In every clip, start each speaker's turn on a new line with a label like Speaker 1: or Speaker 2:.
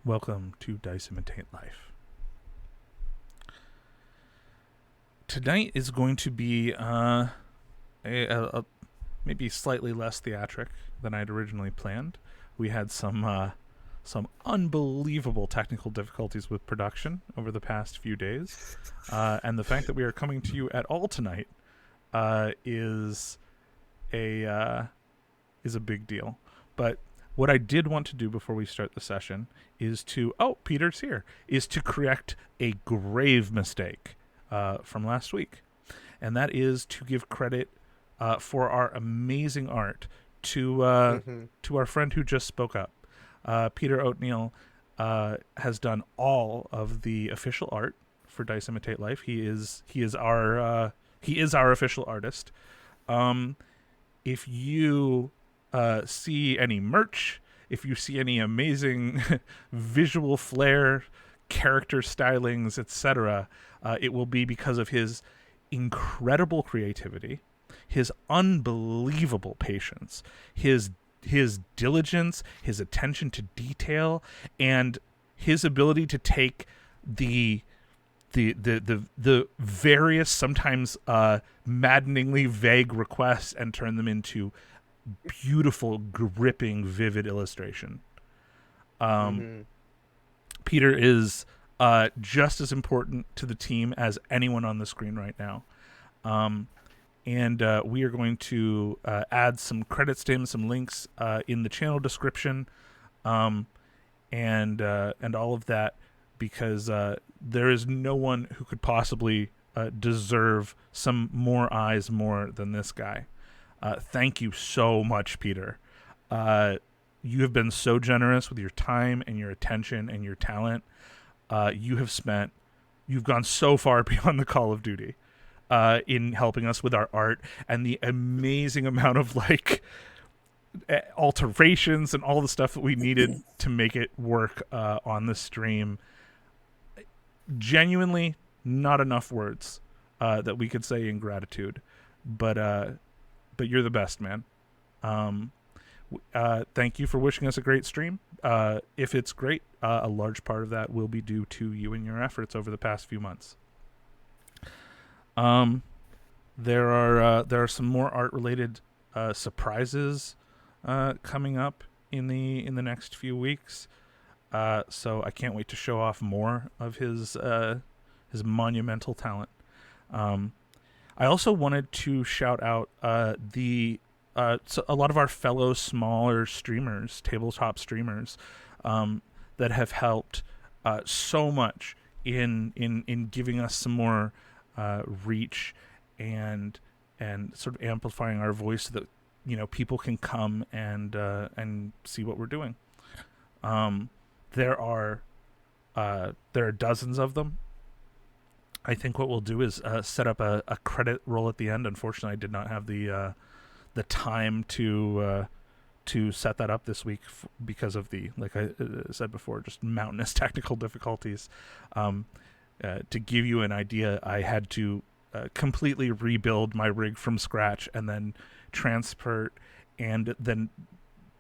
Speaker 1: Welcome to Dice Imitate Life. Tonight is going to be maybe slightly less theatric than I'd originally planned. We had some unbelievable technical difficulties with production over the past few days, and the fact that we are coming to you at all tonight is a big deal. But what I did want to do before we start the session is Peter's here, is to correct a grave mistake from last week. And that is to give credit for our amazing art to our friend who just spoke up. Peter Oatmeal has done all of the official art for Dice Imitate Life. He is our official artist. If you see any merch, if you see any amazing visual flair, character stylings, etc., it will be because of his incredible creativity, his unbelievable patience, his diligence, his attention to detail, and his ability to take the various, sometimes maddeningly vague requests and turn them into beautiful, gripping, vivid illustration. Peter is just as important to the team as anyone on the screen right now. And we are going to add some credits to him, some links in the channel description, and all of that, because there is no one who could possibly deserve some more eyes more than this guy. Thank you so much, Peter. You have been so generous with your time and your attention and your talent. You've gone so far beyond the call of duty in helping us with our art and the amazing amount of alterations and all the stuff that we needed to make it work on the stream. Genuinely, not enough words that we could say in gratitude, but you're the best, man. Thank you for wishing us a great stream. If it's great, a large part of that will be due to you and your efforts over the past few months. There are some more art-related surprises coming up in the next few weeks. So I can't wait to show off more of his monumental talent. I also wanted to shout out so a lot of our fellow smaller streamers, tabletop streamers, that have helped so much in giving us some more reach and sort of amplifying our voice so that people can come and see what we're doing. There are dozens of them. I think what we'll do is set up a credit roll at the end. Unfortunately, I did not have the time to set that up this week because of like I said before, just mountainous technical difficulties. To give you an idea, I had to completely rebuild my rig from scratch and then transport and then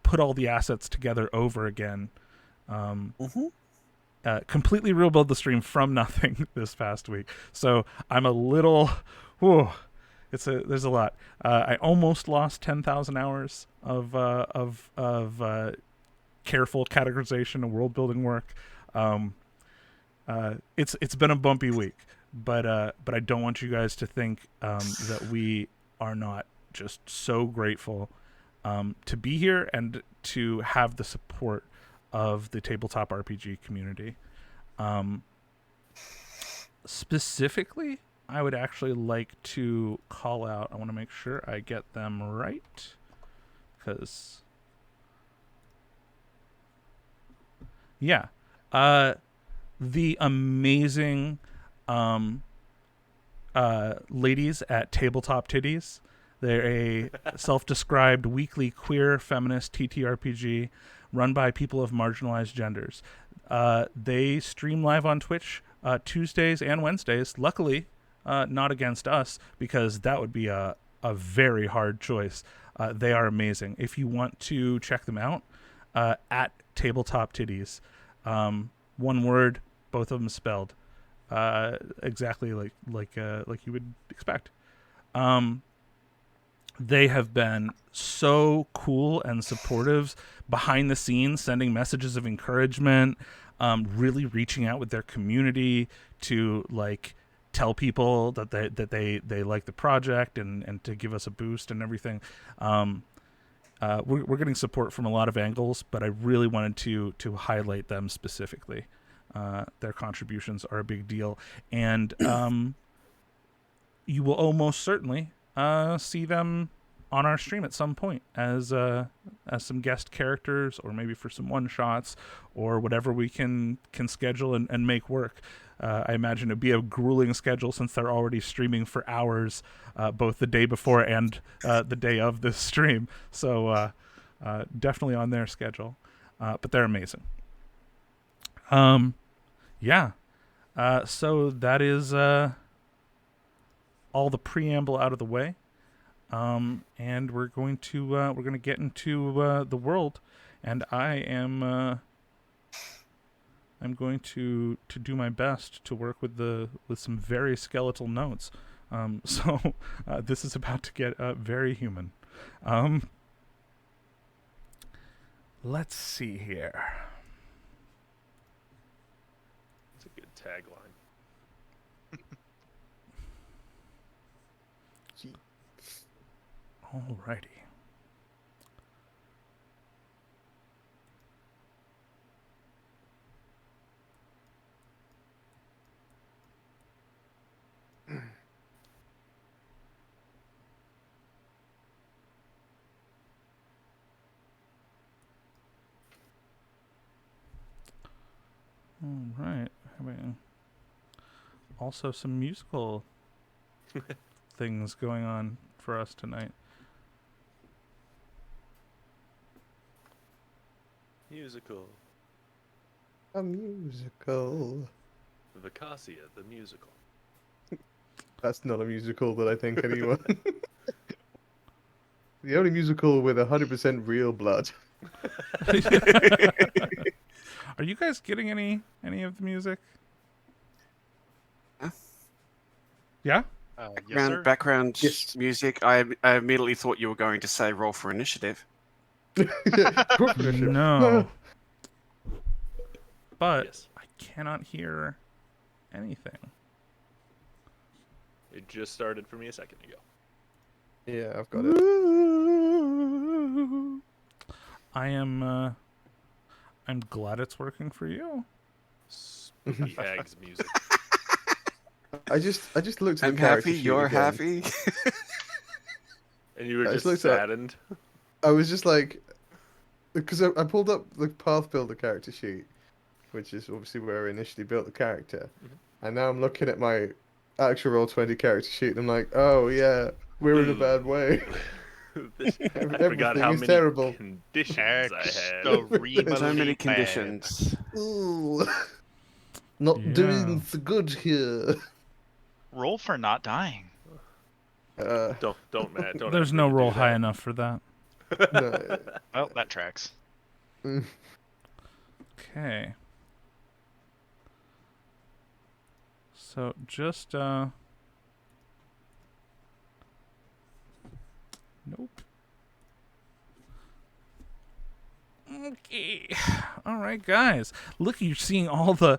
Speaker 1: put all the assets together over again. Completely rebuild the stream from nothing this past week. So I'm a little, there's a lot. I almost lost 10,000 hours of careful categorization and world building work. It's been a bumpy week, but I don't want you guys to think that we are not just so grateful to be here and to have the support of the tabletop RPG community. Specifically, I would actually like to call out, I want to make sure I get them right, because the amazing ladies at Tabletop Titties. They're a self-described weekly queer feminist TTRPG run by people of marginalized genders. They stream live on Twitch Tuesdays and Wednesdays. Luckily, not against us, because that would be a very hard choice. They are amazing. If you want to check them out, at Tabletop Titties, One word, both of them spelled exactly like you would expect. They have been so cool and supportive behind the scenes, sending messages of encouragement, really reaching out with their community to like tell people that they like the project and to give us a boost and everything. We're getting support from a lot of angles, but I really wanted to highlight them specifically. Their contributions are a big deal, and you will almost certainly see them on our stream at some point as some guest characters, or maybe for some one shots, or whatever we can schedule and make work. I imagine it'd be a grueling schedule since they're already streaming for hours, both the day before and the day of this stream. So definitely on their schedule, but they're amazing. Yeah. So that is all the preamble out of the way, and we're going to get into the world, and I'm going to do my best to work with some very skeletal notes. So this is about to get very human. Let's see here.
Speaker 2: It's a good tagline.
Speaker 1: Alrighty. All right. Having also some musical things going on for us tonight.
Speaker 2: Musical.
Speaker 3: A musical.
Speaker 2: Vakasi-Ya, the musical.
Speaker 3: That's not a musical that I think anyone. The only musical with 100% real blood.
Speaker 1: Are you guys getting any of the music? Yeah?
Speaker 4: Yes, sir. Background
Speaker 3: Yes.
Speaker 4: music. I immediately thought you were going to say roll for initiative.
Speaker 1: No. But
Speaker 2: Yes.
Speaker 1: I cannot hear anything.
Speaker 2: It just started for me a second ago.
Speaker 3: Yeah, I've got it.
Speaker 1: I am I'm glad it's working for you.
Speaker 2: Spooky Hags music.
Speaker 3: I just looked at
Speaker 4: I'm
Speaker 3: the character
Speaker 4: happy.
Speaker 3: sheet
Speaker 4: You're
Speaker 3: again.
Speaker 4: happy.
Speaker 2: And you were
Speaker 3: I
Speaker 2: just
Speaker 3: just looked at-
Speaker 2: saddened.
Speaker 3: I was just like, because I pulled up the path builder character sheet, which is obviously where I initially built the character, and now I'm looking at my actual Roll20 character sheet, and I'm like, oh yeah, we're in a bad way.
Speaker 2: I forgot how
Speaker 3: Everything is
Speaker 2: many
Speaker 3: terrible.
Speaker 2: conditions I had.
Speaker 4: So many
Speaker 5: Extremely
Speaker 4: conditions.
Speaker 3: Ooh. Not
Speaker 1: Yeah.
Speaker 3: doing so good here.
Speaker 5: Roll for not dying.
Speaker 2: Don't Matt. Don't.
Speaker 1: There's
Speaker 2: ask me
Speaker 1: no
Speaker 2: to
Speaker 1: roll
Speaker 2: do
Speaker 1: high
Speaker 2: that.
Speaker 1: enough for that.
Speaker 3: No.
Speaker 5: Well, that tracks.
Speaker 1: Okay. So just nope. Okay. All right, guys. Look, you're seeing all the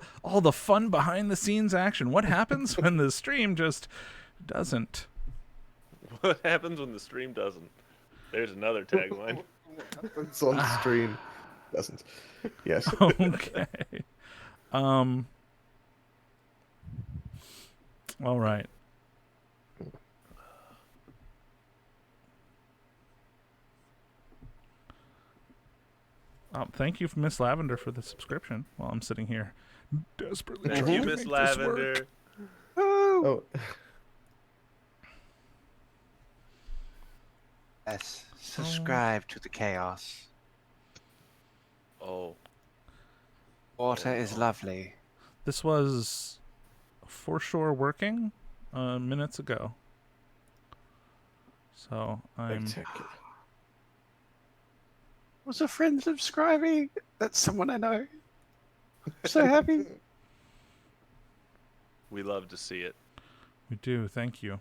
Speaker 1: fun behind the scenes action. What happens when the stream just doesn't?
Speaker 2: What happens when the stream doesn't? There's another tagline.
Speaker 3: It's on stream. Doesn't. Yes.
Speaker 1: Okay. All right. Thank you, Miss Lavender, for the subscription. While I'm sitting here, desperately
Speaker 2: Thank
Speaker 1: trying
Speaker 2: you,
Speaker 1: to
Speaker 2: Miss
Speaker 1: make this work.
Speaker 2: Lavender.
Speaker 3: Oh.
Speaker 4: Yes. Subscribe to the chaos.
Speaker 2: Oh.
Speaker 4: Water is lovely.
Speaker 1: This was for sure working minutes ago. So I'm.
Speaker 3: Spectacular.
Speaker 4: Was a friend subscribing? That's someone I know. So happy.
Speaker 2: We love to see it.
Speaker 1: We do. Thank you.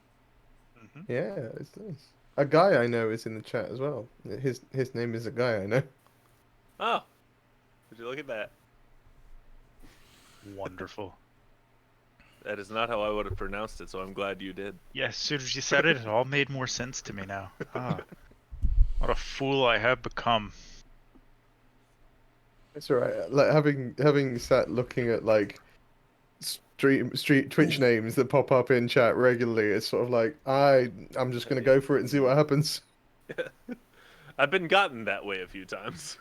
Speaker 3: Yeah, it's nice. A guy I know is in the chat as well. His name is a guy I know.
Speaker 2: Oh, would you look at that?
Speaker 5: Wonderful.
Speaker 2: That is not how I would have pronounced it, so I'm glad you did.
Speaker 5: Yeah, as soon as you said it, it all made more sense to me now. Ah, what a fool I have become.
Speaker 3: It's alright. Like having sat looking at like street Twitch names that pop up in chat regularly, it's sort of like I'm just gonna go for it and see what happens.
Speaker 2: I've been gotten that way a few times.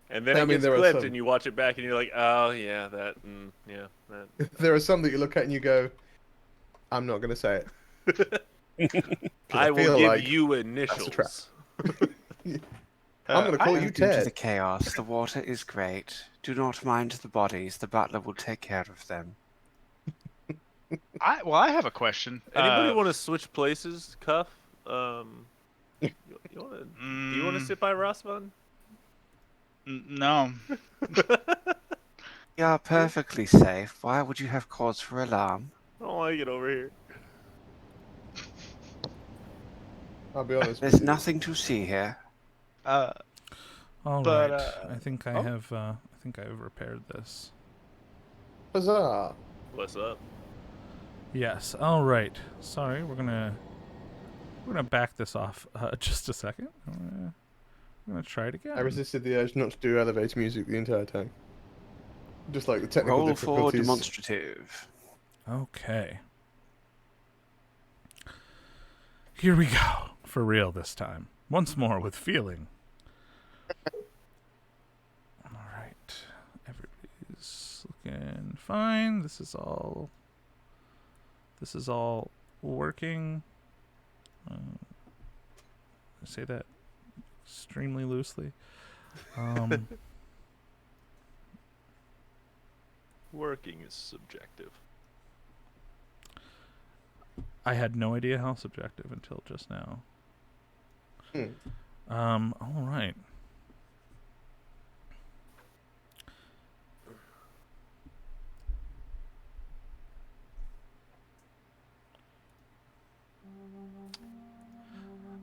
Speaker 2: And then
Speaker 3: I
Speaker 2: it
Speaker 3: mean,
Speaker 2: gets
Speaker 3: there are
Speaker 2: clipped,
Speaker 3: some.
Speaker 2: and you watch it back, and you're like, oh yeah, that.
Speaker 3: There are some that you look at and you go, I'm not gonna say it.
Speaker 2: I will
Speaker 3: feel
Speaker 2: give
Speaker 3: like
Speaker 2: you
Speaker 3: a trap.
Speaker 2: initials.
Speaker 3: I'm gonna call
Speaker 5: I-
Speaker 3: you
Speaker 4: Into the
Speaker 3: Ted.
Speaker 4: chaos. The water is great. Do not mind the bodies. The butler will take care of them.
Speaker 5: I have a question.
Speaker 2: Anybody want to switch places, Cuff? You wanna, do you want to sit by Rasvan?
Speaker 5: No.
Speaker 4: You are perfectly safe. Why would you have cause for alarm?
Speaker 2: I don't want to get over here.
Speaker 3: I'll be honest with
Speaker 4: There's
Speaker 3: you.
Speaker 4: nothing to see here.
Speaker 1: All
Speaker 5: But,
Speaker 1: right. I think I
Speaker 5: oh.
Speaker 1: have. I think I have repaired this.
Speaker 3: Huzzah!
Speaker 2: What's up?
Speaker 1: Yes. All right. Sorry. We're gonna back this off just a second. We're gonna try it again.
Speaker 3: I resisted the urge not to do elevator music the entire time. Just like the technical
Speaker 4: Roll for
Speaker 3: difficulties.
Speaker 4: demonstrative.
Speaker 1: Okay. Here we go. For real this time. Once more with feeling. Alright. Everybody's looking fine. This is all working. I say that extremely loosely.
Speaker 2: Working is subjective.
Speaker 1: I had no idea how subjective until just now. All right.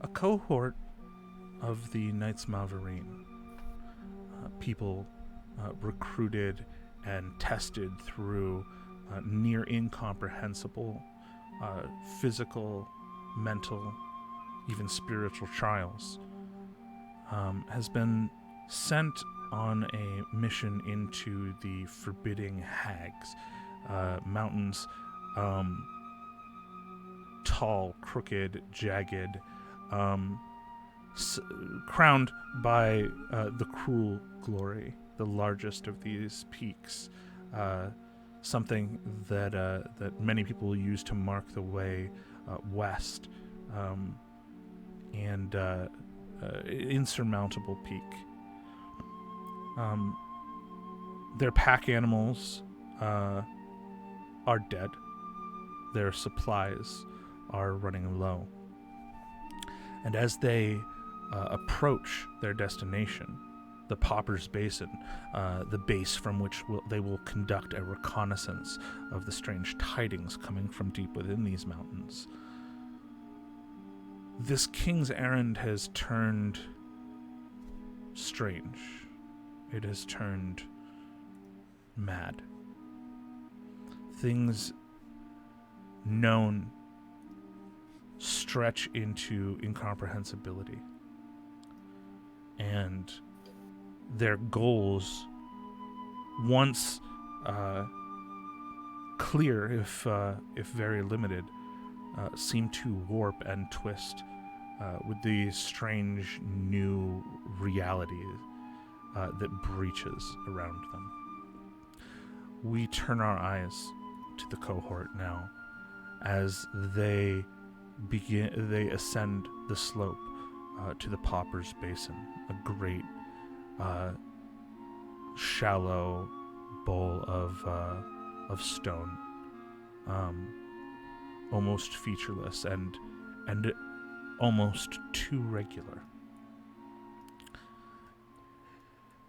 Speaker 1: A cohort of the Knights Malvarine, people recruited and tested through near incomprehensible physical, mental, even spiritual trials, has been sent on a mission into the Forbidding Hags, mountains, tall, crooked, jagged, crowned by the Cruel Glory, the largest of these peaks, something that many people use to mark the way west, and insurmountable peak. Their pack animals are dead. Their supplies are running low. And as they approach their destination, the Pauper's Basin, the base from which they will conduct a reconnaissance of the strange tidings coming from deep within these mountains, this king's errand has turned strange. It has turned mad. Things known stretch into incomprehensibility. And their goals, once clear, if very limited, seem to warp and twist with the strange new reality that breaches around them. We turn our eyes to the cohort now as they ascend the slope to the Pauper's Basin, a great shallow bowl of stone, almost featureless and almost too regular.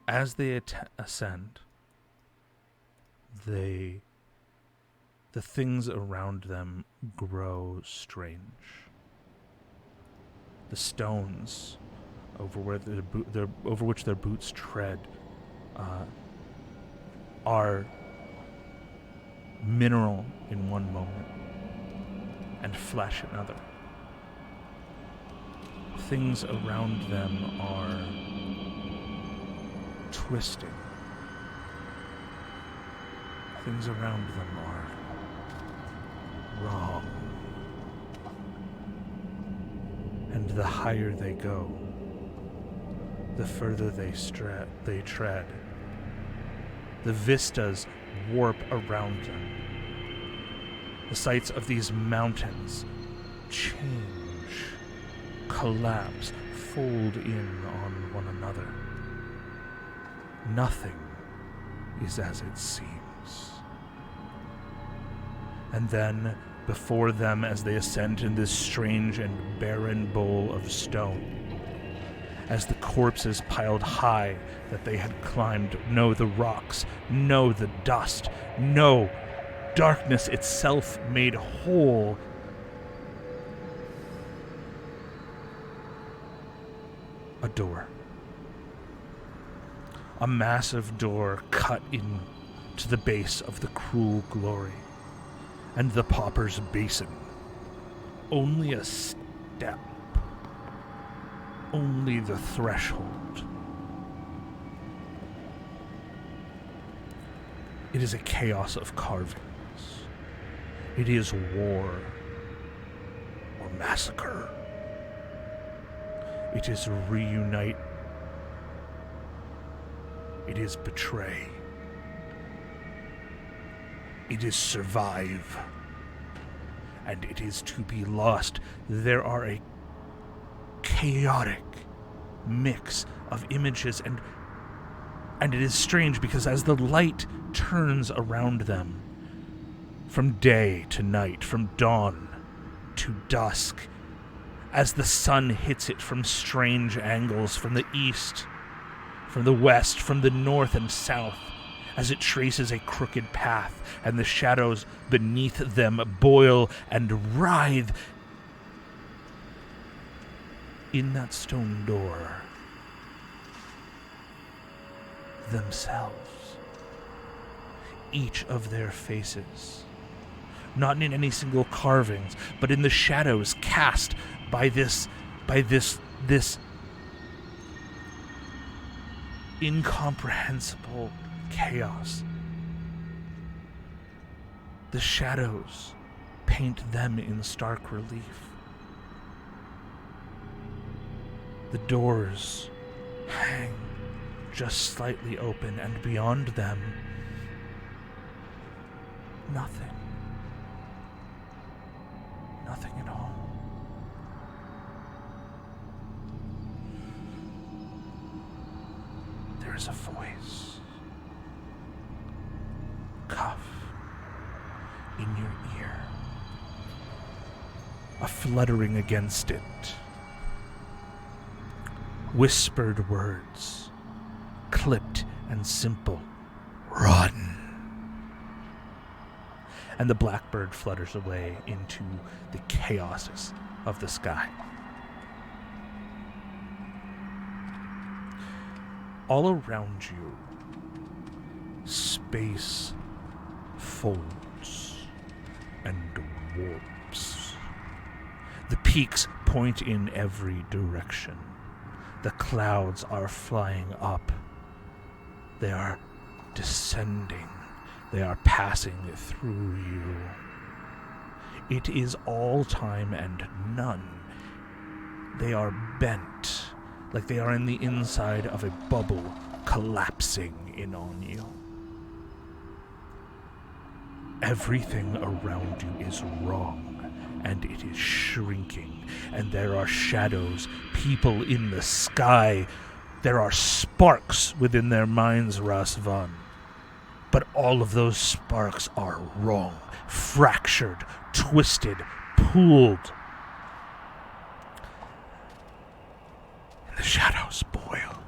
Speaker 1: As they ascend, the things around them grow strange. The stones over which their boots tread are mineral in one moment and flesh another. Things around them are twisting. Things around them are wrong. And the higher they go, the further they tread. The vistas warp around them. The sights of these mountains change, collapse, fold in on one another. Nothing is as it seems. And then, before them as they ascend in this strange and barren bowl of stone, as the corpses piled high that they had climbed, no, the rocks, no, the dust, no, darkness itself made whole, a door. A massive door cut into the base of the cruel glory, and the pauper's basin. Only a step. Only the threshold. It is a chaos of carvings. It is war or massacre. It is reunite. It is betray. It is survive. And it is to be lost. There are a chaotic mix of images, and it is strange because as the light turns around them, from day to night, from dawn to dusk, as the sun hits it from strange angles, from the east, from the west, from the north and south, as it traces a crooked path, and the shadows beneath them boil and writhe. In that stone door, themselves, each of their faces, not in any single carvings, but in the shadows cast by this incomprehensible chaos. The shadows paint them in stark relief. The doors hang just slightly open, and beyond them, nothing. Nothing at all. There is a voice. Cuff. In your ear. A fluttering against it. Whispered words. Clipped and simple. Run. And the blackbird flutters away into the chaoses of the sky. All around you, space folds and warps. The peaks point in every direction. The clouds are flying up. They are descending. They are passing through you. It is all time and none. They are bent, like they are in the inside of a bubble, collapsing in on you. Everything around you is wrong, and it is shrinking, and there are shadows, people in the sky. There are sparks within their minds, Rasvan. But all of those sparks are wrong, fractured, twisted, pooled. And the shadows boil.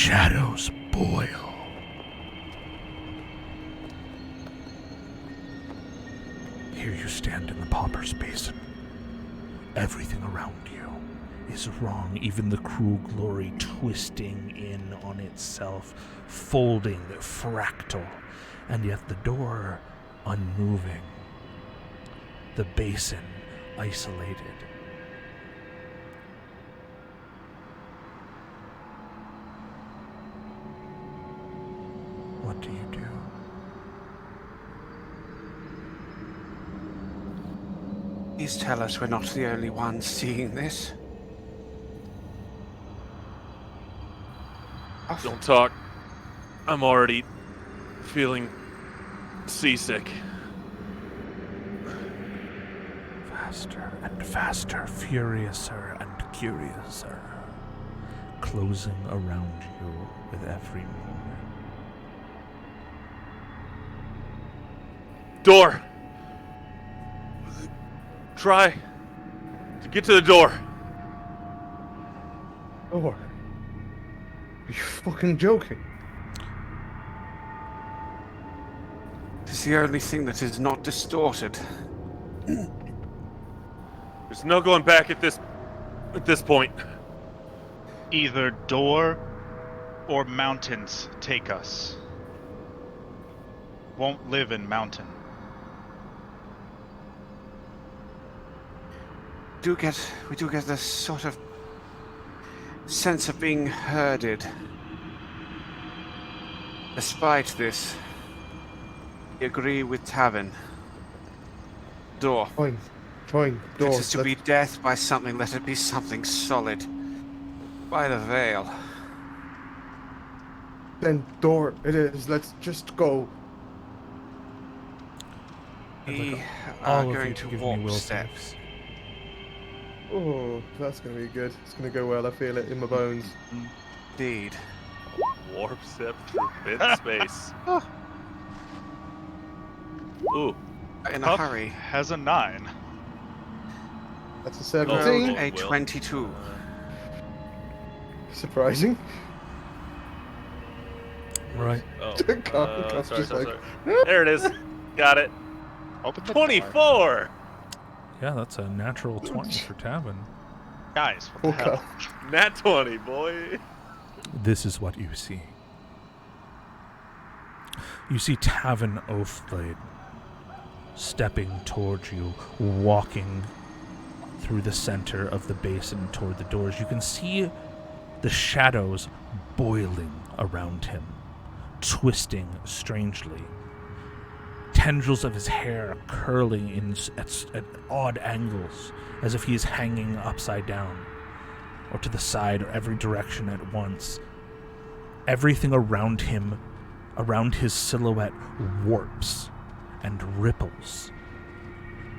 Speaker 1: shadows boil. Here you stand in the pauper's basin. Everything around you is wrong, even the cruel glory twisting in on itself, folding, fractal, and yet the door unmoving. The basin isolated. What do you do?
Speaker 4: Please tell us we're not the only ones seeing this.
Speaker 2: Don't talk. I'm already feeling seasick.
Speaker 1: Faster and faster, furiouser and curiouser, closing around you with every moment.
Speaker 2: Door! Try to get to the door.
Speaker 3: Door? Are you fucking joking?
Speaker 4: It's the only thing that is not distorted.
Speaker 2: There's no going back at this point.
Speaker 5: Either door or mountains take us. Won't live in mountain.
Speaker 4: We do get this sort of sense of being herded. Despite this, we agree with Tavern. Door.
Speaker 3: Fine. Door.
Speaker 4: If it is to be death by something, let it be something solid. By the veil.
Speaker 3: Then door it is. Let's just go.
Speaker 4: We
Speaker 1: All
Speaker 4: are
Speaker 1: of
Speaker 4: going
Speaker 1: you
Speaker 4: to
Speaker 1: give me
Speaker 4: walk
Speaker 1: will
Speaker 4: steps.
Speaker 1: saves.
Speaker 3: Oh, that's gonna be good. It's gonna go well. I feel it in my bones.
Speaker 4: Indeed.
Speaker 2: Warp step through bit space. Ooh.
Speaker 4: In a
Speaker 5: Puff
Speaker 4: hurry.
Speaker 5: has a 9.
Speaker 3: That's a 17.
Speaker 2: Oh,
Speaker 4: A
Speaker 2: Will.
Speaker 4: 22.
Speaker 3: Surprising.
Speaker 1: Right.
Speaker 2: Oh,
Speaker 3: Cuff's
Speaker 2: sorry,
Speaker 3: just like,
Speaker 2: there it is. Got it.
Speaker 5: Open the door.
Speaker 2: 24.
Speaker 1: Yeah, that's a natural 20 for Tavin.
Speaker 5: Guys, what
Speaker 3: poor
Speaker 5: the hell?
Speaker 3: Cuff.
Speaker 2: Nat 20, boy.
Speaker 1: This is what you see. You see Tavin Oathblade stepping towards you, walking through the center of the basin toward the doors. You can see the shadows boiling around him, twisting strangely. Tendrils of his hair curling at odd angles, as if he is hanging upside down, or to the side, or every direction at once. Everything around him, around his silhouette, warps and ripples,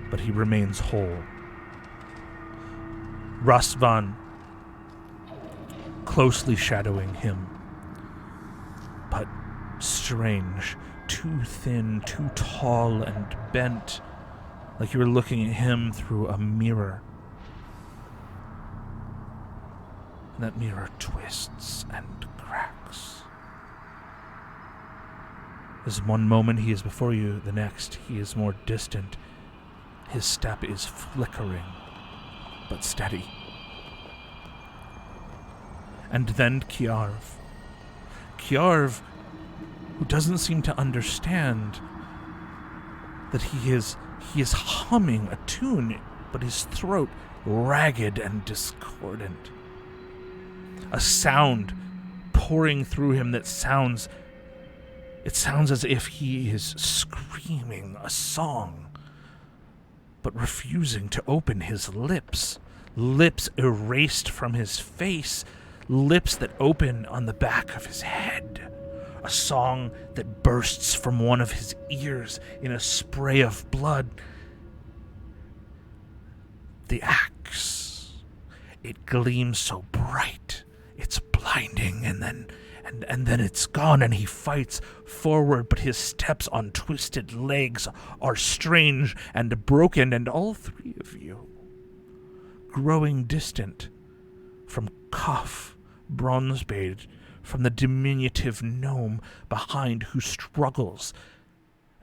Speaker 1: but he remains whole. Rastvan, closely shadowing him, but strange, too thin, too tall and bent, like you were looking at him through a mirror. And that mirror twists and cracks. As one moment he is before you, the next he is more distant. His step is flickering, but steady. And then Kiarv. Kiarv, who doesn't seem to understand that he is humming a tune, but his throat ragged and discordant. A sound pouring through him that sounds as if he is screaming a song, but refusing to open his lips. Lips erased from his face, lips that open on the back of his head. A song that bursts from one of his ears in a spray of blood. The axe. It gleams so bright. It's blinding, and then it's gone, and he fights forward, but his steps on twisted legs are strange and broken, and all three of you, growing distant from Cuff, Bronzebeard, from the diminutive gnome behind who struggles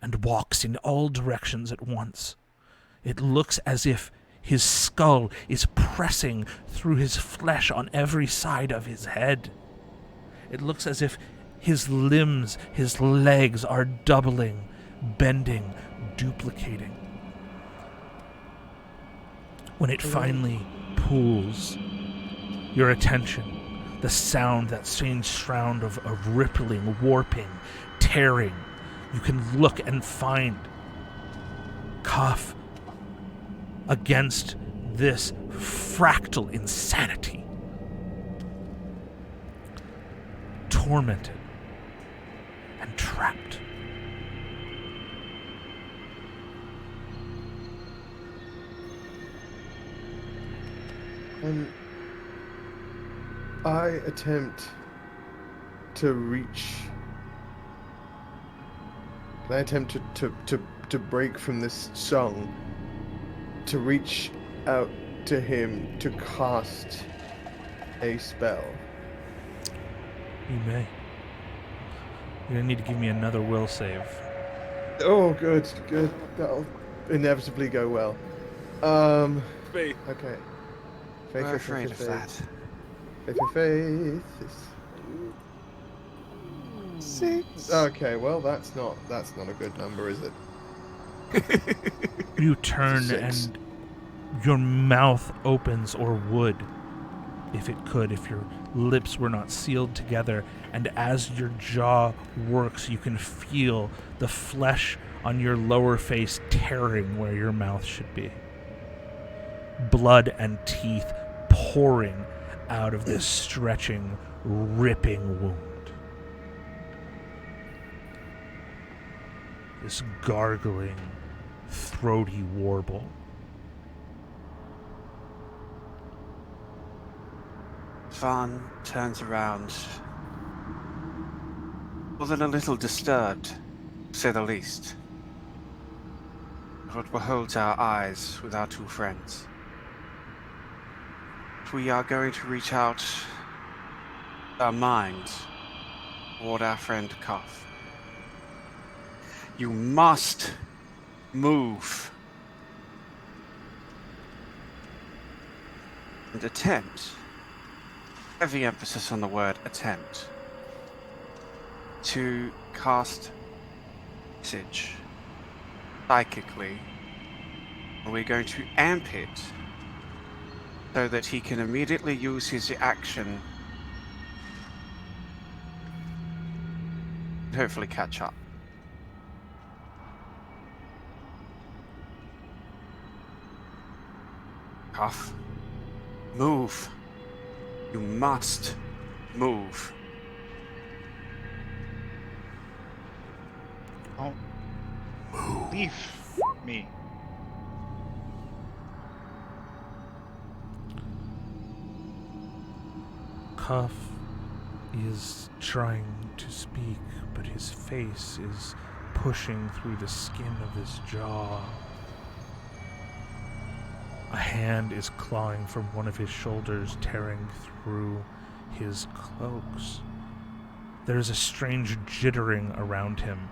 Speaker 1: and walks in all directions at once. It looks as if his skull is pressing through his flesh on every side of his head. It looks as if his limbs, his legs are doubling, bending, duplicating. When it finally pulls your attention, the sound, that strange sound of rippling, warping, tearing, you can look and find Cuff against this fractal insanity. Tormented and trapped.
Speaker 3: And I attempt to reach. I attempt to break from this song, to reach out to him to cast a spell.
Speaker 1: You may. You're gonna need to give me another will save.
Speaker 3: Oh, good. That'll inevitably go well.
Speaker 2: Faith.
Speaker 3: Okay.
Speaker 4: We're afraid of that.
Speaker 3: Faith.
Speaker 4: 6.
Speaker 3: Okay, well that's not a good number, is it?
Speaker 1: You turn
Speaker 3: 6.
Speaker 1: and your mouth opens, or would, if it could, if your lips were not sealed together, and as your jaw works, you can feel the flesh on your lower face tearing where your mouth should be. Blood and teeth pouring out of this stretching, ripping wound. This gargling, throaty warble.
Speaker 4: Van turns around, more than a little disturbed, to say the least. What beholds our eyes with our two friends. We are going to reach out our minds toward our friend Cuff. You must move and attempt, heavy emphasis on the word attempt, to cast message psychically. We're going to amp it so that he can immediately use his action and hopefully catch up. Cuff, move. You must move.
Speaker 5: Don't leave me.
Speaker 1: Cuff is trying to speak, but his face is pushing through the skin of his jaw. A hand is clawing from one of his shoulders, tearing through his cloaks. There is a strange jittering around him.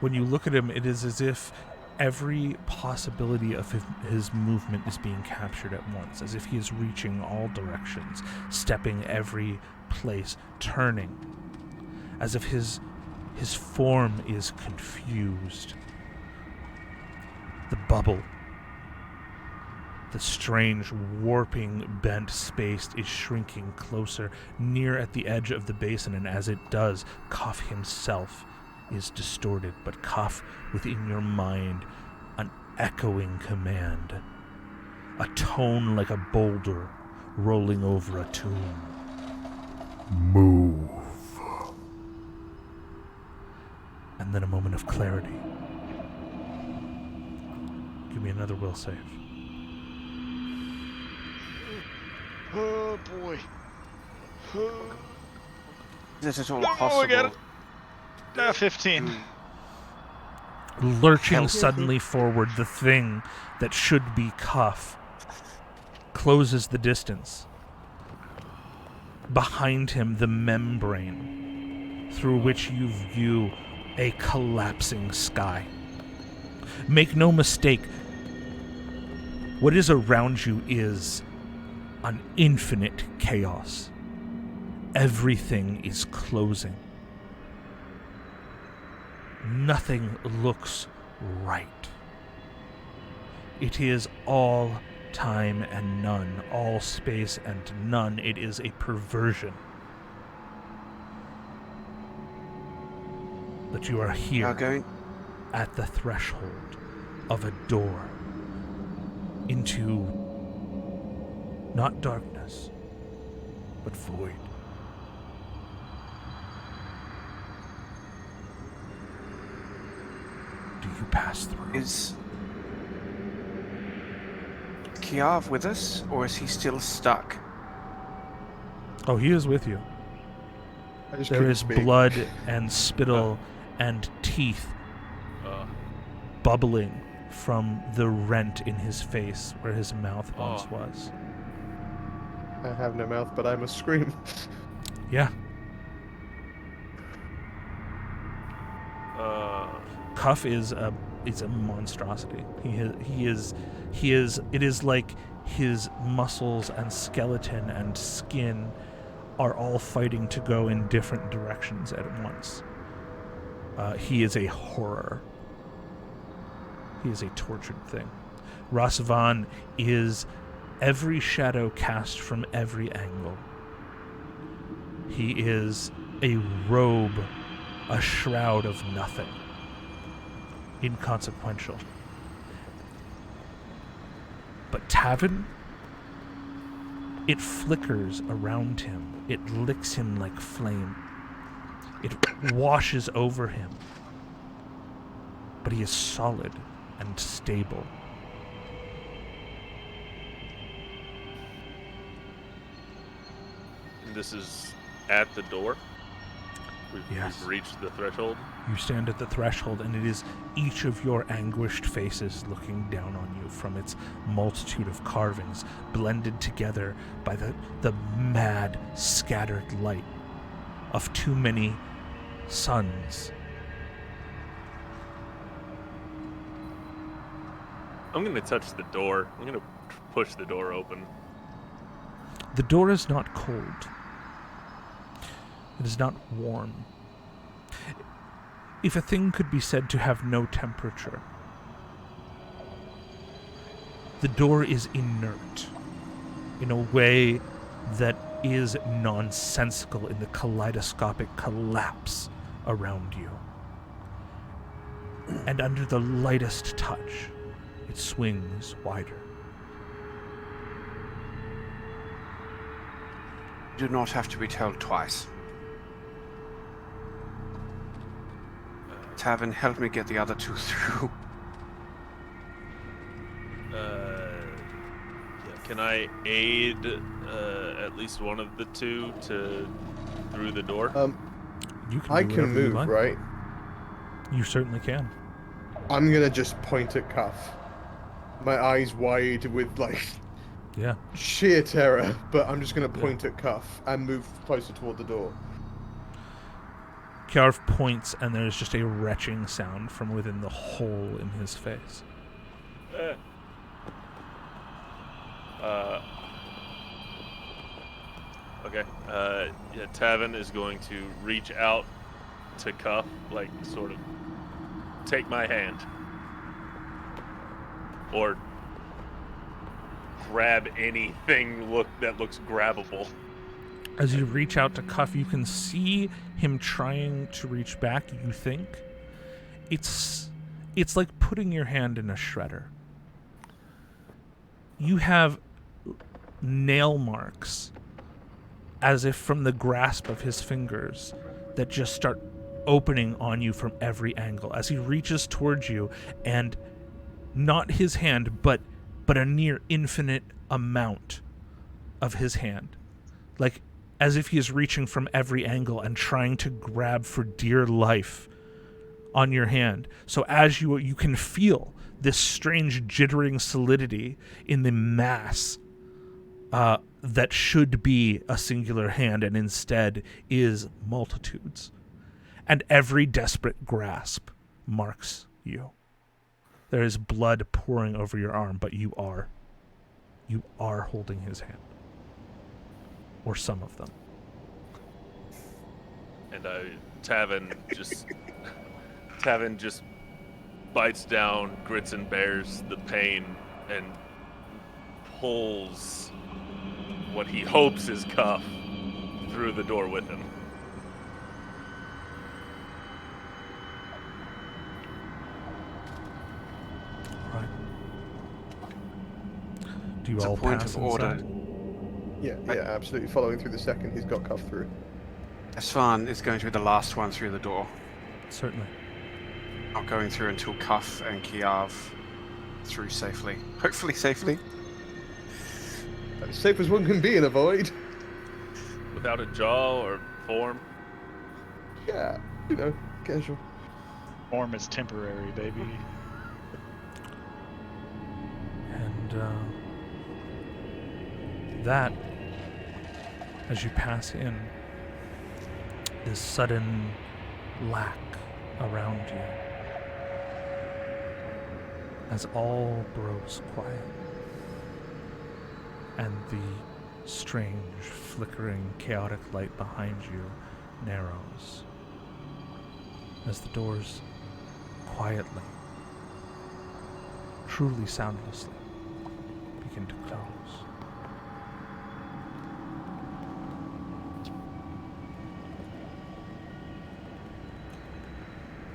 Speaker 1: When you look at him, it is as if every possibility of his movement is being captured at once, as if he is reaching all directions, stepping every place, turning, as if his form is confused. The bubble, the strange, warping, bent space is shrinking closer, near at the edge of the basin, and as it does, Cuff himself is distorted, but Cuff within your mind, an echoing command, a tone like a boulder rolling over a tomb. Move. And then a moment of clarity. Give me another will save.
Speaker 5: Oh boy.
Speaker 4: Is it at all
Speaker 5: No, I
Speaker 4: possible?
Speaker 5: got it. 15.
Speaker 1: Lurching suddenly forward, the thing that should be Cuff closes the distance. Behind him, the membrane through which you view a collapsing sky. Make no mistake, what is around you is an infinite chaos. Everything is closing. Nothing looks right. It is all time and none, all space and none. It is a perversion. But you are here at the threshold of a door into not darkness, but void. Do you pass through?
Speaker 4: Is Kiav with us, or is he still stuck?
Speaker 1: Oh, he is with you. There is blood and spittle and teeth bubbling from the rent in his face where his mouth once was.
Speaker 3: I have no mouth, but I must scream.
Speaker 1: Yeah. Cuff is a monstrosity. He is it is like his muscles and skeleton and skin are all fighting to go in different directions at once. He is a horror. He is a tortured thing. Rasvan is every shadow cast from every angle. He is a robe, a shroud of nothing. Inconsequential. But Tavin, it flickers around him. It licks him like flame. It washes over him. But he is solid and stable.
Speaker 2: This is at the door?
Speaker 1: Yes.
Speaker 2: We've reached the threshold?
Speaker 1: You stand at the threshold, and it is each of your anguished faces looking down on you from its multitude of carvings, blended together by the mad, scattered light of too many suns.
Speaker 2: I'm going to touch the door. I'm going to push the door open.
Speaker 1: The door is not cold. It is not warm. If a thing could be said to have no temperature, the door is inert in a way that is nonsensical in the kaleidoscopic collapse around you. And under the lightest touch, it swings wider.
Speaker 4: You do not have to be told twice. Tavin, help me get the other two through.
Speaker 2: Can I aid at least one of the two through the door?
Speaker 3: I can move, right?
Speaker 1: You certainly can.
Speaker 3: I'm gonna just point at Cuff. My eyes wide with
Speaker 1: Yeah.
Speaker 3: sheer terror, but I'm just gonna point at Cuff and move closer toward the door.
Speaker 1: Kiarv points, and there's just a retching sound from within the hole in his face.
Speaker 2: Okay. Yeah, Tavin is going to reach out to Cuff, sort of take my hand. Or grab anything that looks grabbable.
Speaker 1: As you reach out to Cuff, you can see him trying to reach back, you think. It's like putting your hand in a shredder. You have nail marks, as if from the grasp of his fingers, that just start opening on you from every angle. As he reaches towards you, and not his hand, but a near infinite amount of his hand. Like, as if he is reaching from every angle and trying to grab for dear life on your hand. So as you can feel this strange jittering solidity in the mass that should be a singular hand and instead is multitudes. And every desperate grasp marks you. There is blood pouring over your arm, but you are holding his hand. Or some of them.
Speaker 2: And Tavin just bites down, grits and bears the pain, and pulls what he hopes is Cuff through the door with him.
Speaker 1: Right. Do you
Speaker 4: It's a
Speaker 1: all
Speaker 4: point
Speaker 1: pass
Speaker 4: of order.
Speaker 1: inside?
Speaker 3: Yeah, absolutely. Following through the second he's got Cuff through.
Speaker 4: Asvan is going to be the last one through the door.
Speaker 1: Certainly.
Speaker 4: Not going through until Cuff and Kiav through safely. Hopefully safely.
Speaker 3: As safe as one can be in a void.
Speaker 2: Without a jaw or form.
Speaker 3: Yeah, casual.
Speaker 5: Form is temporary, baby.
Speaker 1: And that, as you pass in, this sudden lack around you, as all grows quiet, and the strange, flickering, chaotic light behind you narrows, as the doors quietly, truly soundlessly, begin to close.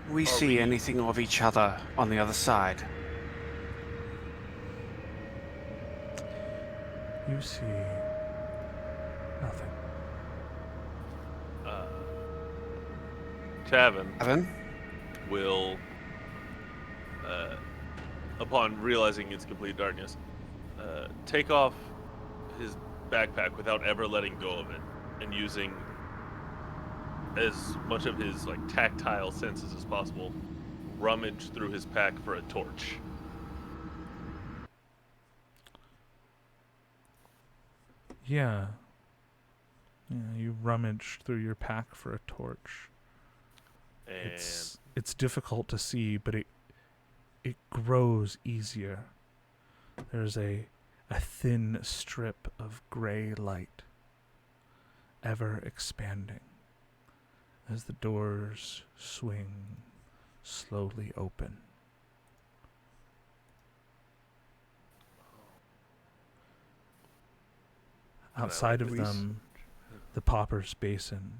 Speaker 4: We see anything of each other on the other side.
Speaker 1: You see nothing.
Speaker 2: Tavin
Speaker 4: Evan?
Speaker 2: will, upon realizing it's complete darkness, take off his backpack without ever letting go of it, and using as much of his tactile senses as possible, rummage through his pack for a torch.
Speaker 1: Yeah, you rummage through your pack for a torch.
Speaker 2: And
Speaker 1: It's difficult to see, but it grows easier. There's a thin strip of gray light, ever expanding, as the doors swing slowly open. Outside of them, the Pauper's Basin,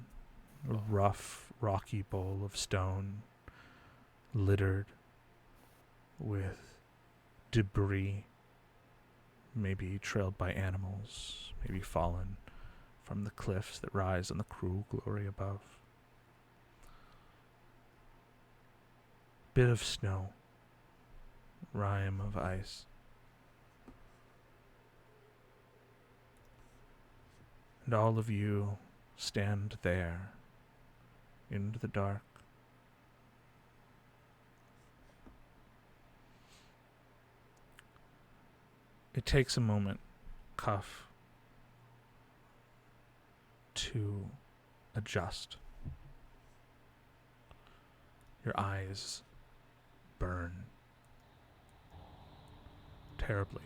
Speaker 1: a rough, rocky bowl of stone, littered with debris, maybe trailed by animals, maybe fallen from the cliffs that rise in the cruel glory above. Bit of snow, rime of ice. And all of you stand there in the dark. It takes a moment, Cuff, to adjust. Your eyes burn terribly.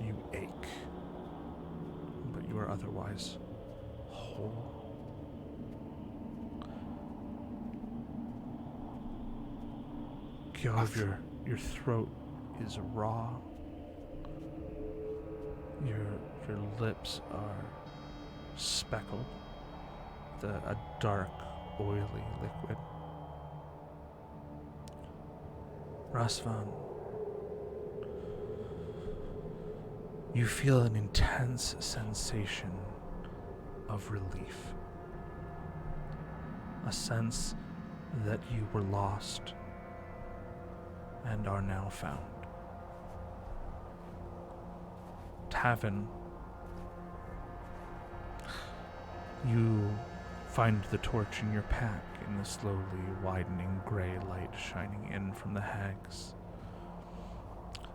Speaker 1: You ache, but you are otherwise whole. Kiav, your throat is raw. Your lips are speckled with a dark, oily liquid. Rasvan, you feel an intense sensation of relief. A sense that you were lost and are now found. Tavin, you find the torch in your pack in the slowly widening gray light shining in from the hags.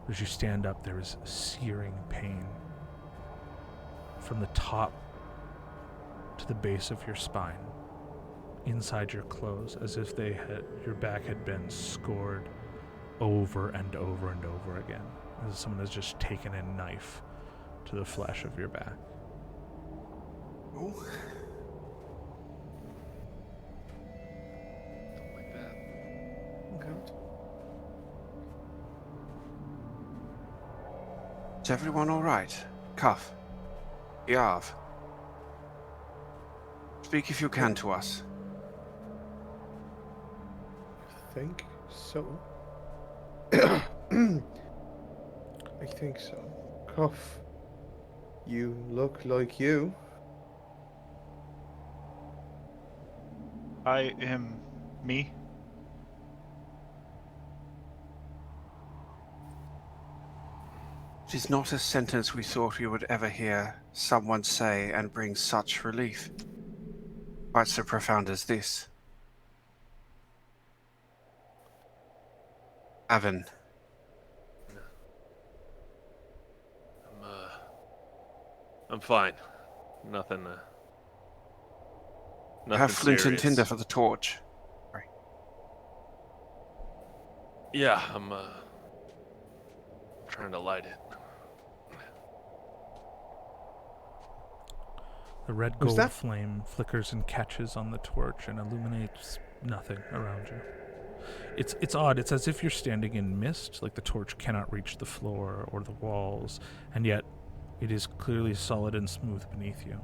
Speaker 1: As you stand up, there is searing pain from the top to the base of your spine, inside your clothes, as if your back had been scored over and over and over again, as someone has just taken a knife to the flesh of your back.
Speaker 4: Oh.
Speaker 6: Don't like that.
Speaker 3: Okay.
Speaker 4: Is everyone all right? Cuff. Yarv. Speak if you can to us.
Speaker 3: I think so. I think so. Cuff, you look like you.
Speaker 5: I am me.
Speaker 4: It is not a sentence we thought we would ever hear someone say and bring such relief. Quite so profound as this. Avon.
Speaker 2: I'm fine. Nothing.
Speaker 4: I
Speaker 2: Nothing
Speaker 4: have flint and
Speaker 2: serious.
Speaker 4: tinder for the torch.
Speaker 2: Yeah, I'm trying to light it.
Speaker 1: The red
Speaker 3: Was
Speaker 1: gold
Speaker 3: that-
Speaker 1: flame flickers and catches on the torch and illuminates nothing around you. It's odd. It's as if you're standing in mist, like the torch cannot reach the floor or the walls, and yet it is clearly solid and smooth beneath you.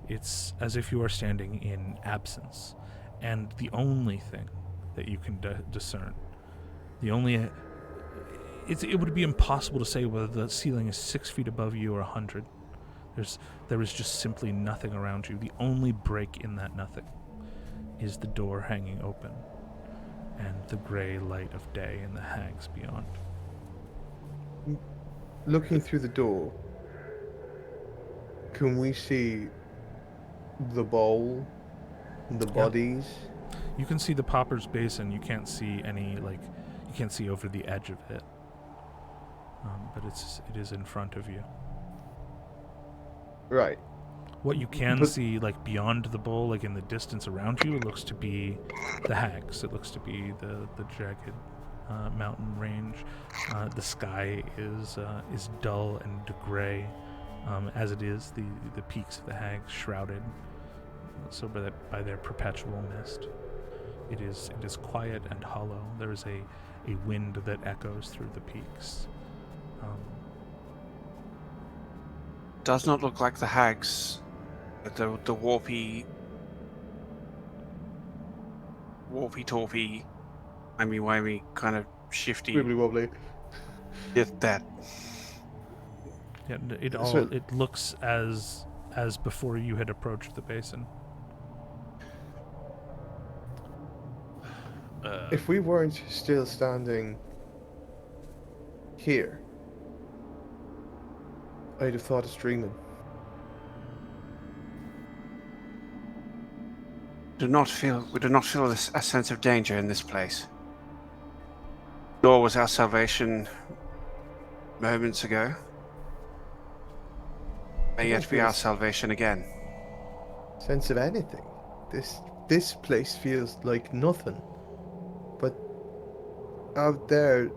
Speaker 1: It's as if you are standing in absence, and the only thing that you can discern, it would be impossible to say whether the ceiling is 6 feet above you or 100. There is just simply nothing around you. The only break in that nothing is the door hanging open and the gray light of day in the hags beyond.
Speaker 3: Looking through the door, can we see the bowl, the bodies?
Speaker 1: You can see the pauper's basin. You can't see you can't see over the edge of it. But it is in front of you.
Speaker 3: Right.
Speaker 1: What you can
Speaker 3: But-
Speaker 1: see, like beyond the bowl, like in the distance around you, it looks to be the hags. It looks to be the jagged mountain range. The sky is dull and gray, as it is the peaks of the hags shrouded so by their perpetual mist. It is quiet and hollow. There is a wind that echoes through the peaks.
Speaker 4: Does not look like the hags. The warpy torpy, timey-wimey kind of shifty.
Speaker 3: Wibbly wobbly.
Speaker 4: Get that.
Speaker 1: Yeah,
Speaker 3: So-
Speaker 1: it looks as before you had approached the basin.
Speaker 3: If we weren't still standing here, I'd have thought it's dreaming.
Speaker 4: We do not feel a sense of danger in this place. Nor was our salvation moments ago. May yet be our salvation again.
Speaker 3: Sense of anything. This place feels like nothing. But out there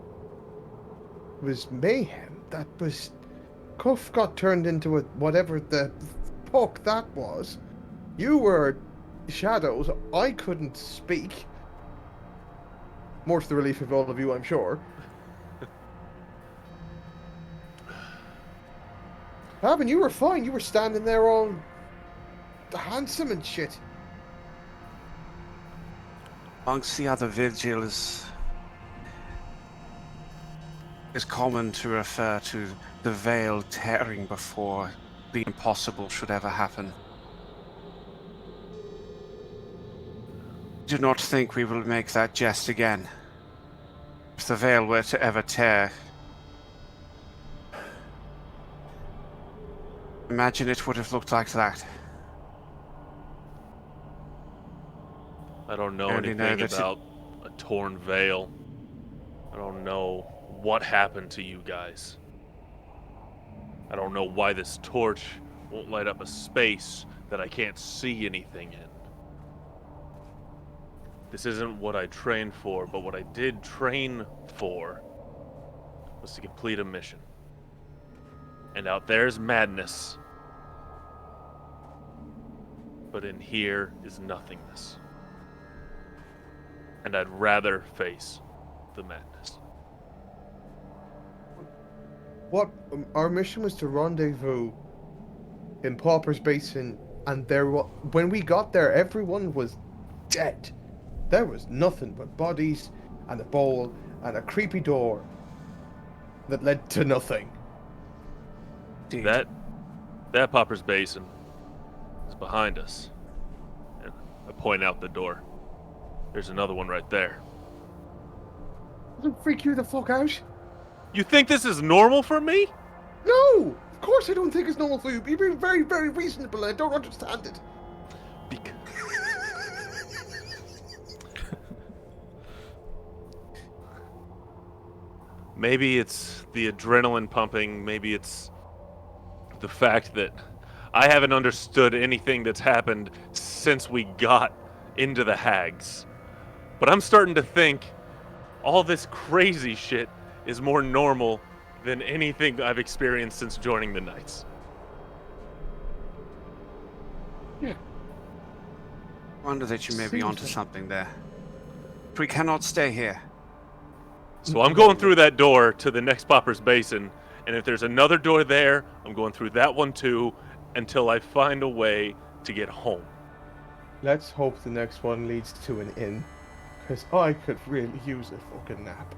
Speaker 3: was mayhem. That was Cuff got turned into whatever the fuck that was. You were shadows. I couldn't speak. More to the relief of all of you, I'm sure. Avon, you were fine. You were standing there all handsome and shit.
Speaker 4: Amongst the other vigils, it's common to refer to the veil tearing before the impossible should ever happen. Do not think we will make that jest again. If the veil were to ever tear, imagine it would have looked like that.
Speaker 2: I don't know
Speaker 4: I only know
Speaker 2: anything
Speaker 4: that
Speaker 2: about a torn veil. I don't know what happened to you guys. I don't know why this torch won't light up a space that I can't see anything in. This isn't what I trained for, but what I did train for was to complete a mission. And out there's madness. But in here is nothingness. And I'd rather face the madness.
Speaker 3: What our mission was to rendezvous in Pauper's Basin, and when we got there, everyone was dead. There was nothing but bodies and a bowl and a creepy door that led to nothing.
Speaker 4: Dude,
Speaker 2: That Pauper's Basin is behind us. And I point out the door. There's another one right there.
Speaker 3: Doesn't freak you the fuck out?
Speaker 2: You think this is normal for me?
Speaker 3: No! Of course I don't think it's normal for you. You're being very, very reasonable. I don't understand it.
Speaker 2: Bec- Maybe it's the adrenaline pumping. Maybe it's the fact that I haven't understood anything that's happened since we got into the hags. But I'm starting to think all this crazy shit is more normal than anything I've experienced since joining the Knights.
Speaker 3: Yeah.
Speaker 4: I wonder that you may be
Speaker 3: Seems
Speaker 4: onto
Speaker 3: like-
Speaker 4: something there. We cannot stay here.
Speaker 2: So I'm going through that door to the next Pauper's Basin, and if there's another door there, I'm going through that one too, until I find a way to get home.
Speaker 3: Let's hope the next one leads to an inn, because I could really use a fucking nap.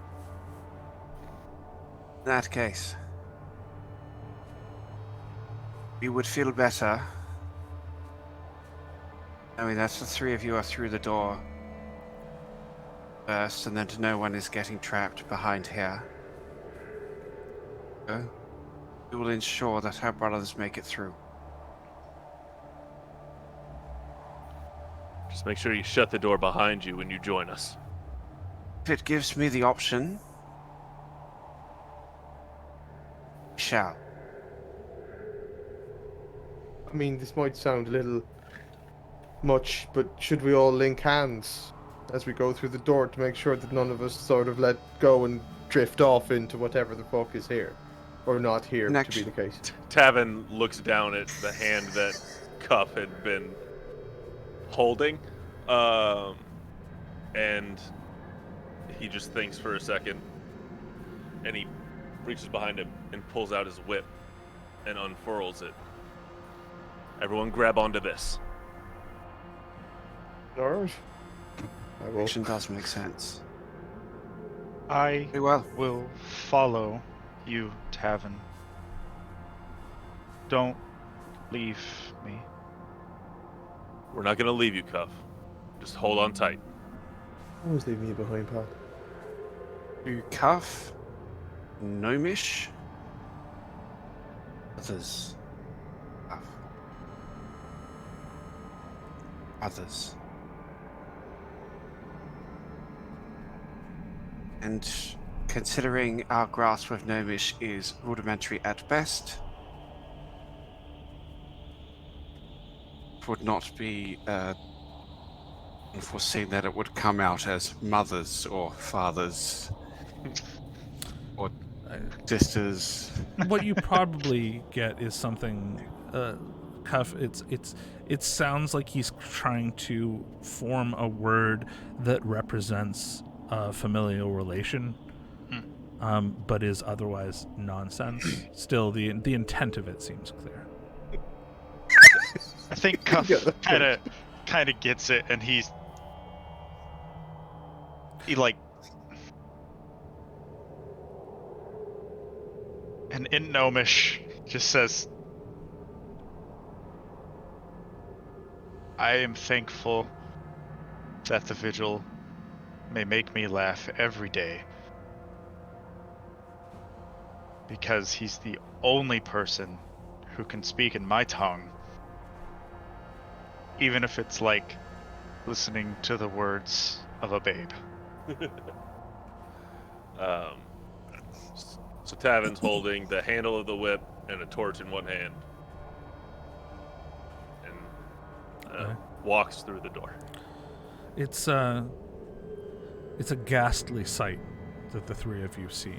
Speaker 4: In that case, we would feel better knowing that the three of you are through the door first, and then to no one is getting trapped behind here. So, we will ensure that our brothers make it through.
Speaker 2: Just make sure you shut the door behind you when you join us.
Speaker 4: If it gives me the option, I shall.
Speaker 3: I mean, this might sound a little much, but should we all link hands as we go through the door to make sure that none of us sort of let go and drift off into whatever the fuck is here? Or not here, to be the case.
Speaker 2: Tavin looks down at the hand that Cuff had been holding, and he just thinks for a second, and he reaches behind him and pulls out his whip and unfurls it. Everyone grab onto this.
Speaker 3: Alright. I will.
Speaker 4: Action does make sense.
Speaker 5: I
Speaker 4: Very well.
Speaker 5: will follow you, Tavin. Don't leave me.
Speaker 2: We're not gonna leave you, Cuff. Just hold on tight.
Speaker 3: Always leave me behind, pal.
Speaker 4: To Cuff, Gnomish, others. Cuff. Others. And considering our grasp of Gnomish is rudimentary at best, it would not be unforeseen that it would come out as mothers or fathers or sisters.
Speaker 1: What you probably get is something, Cuff. It sounds like he's trying to form a word that represents a familial relation, but is otherwise nonsense. Still, the intent of it seems clear.
Speaker 5: I think Cuff
Speaker 3: Yeah, that's
Speaker 5: kind of gets it, and he like, and in Gnomish just says, I am thankful that the vigil may make me laugh every day, because he's the only person who can speak in my tongue, even if it's like listening to the words of a babe.
Speaker 2: So Tavin's holding the handle of the whip and a torch in one hand, and
Speaker 1: Okay.
Speaker 2: walks through the door.
Speaker 1: It's a ghastly sight that the three of you see,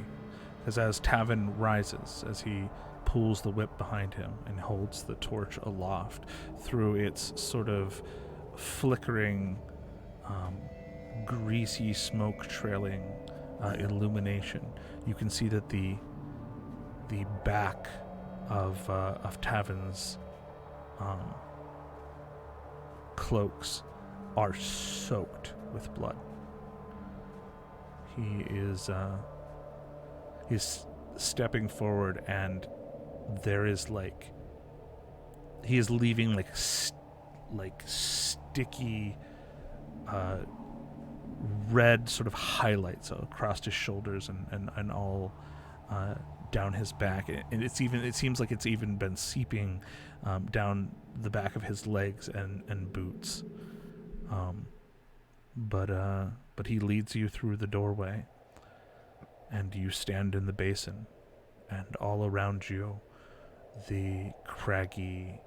Speaker 1: because as Tavin rises, as he pulls the whip behind him and holds the torch aloft through its sort of flickering, greasy smoke trailing illumination, you can see that the back of Tavin's cloaks are soaked with blood. He is he's stepping forward, and there is he is leaving sticky red sort of highlights across his shoulders and all down his back, and it seems like it's even been seeping down the back of his legs and boots. But he leads you through the doorway, and you stand in the basin, and all around you, the craggy,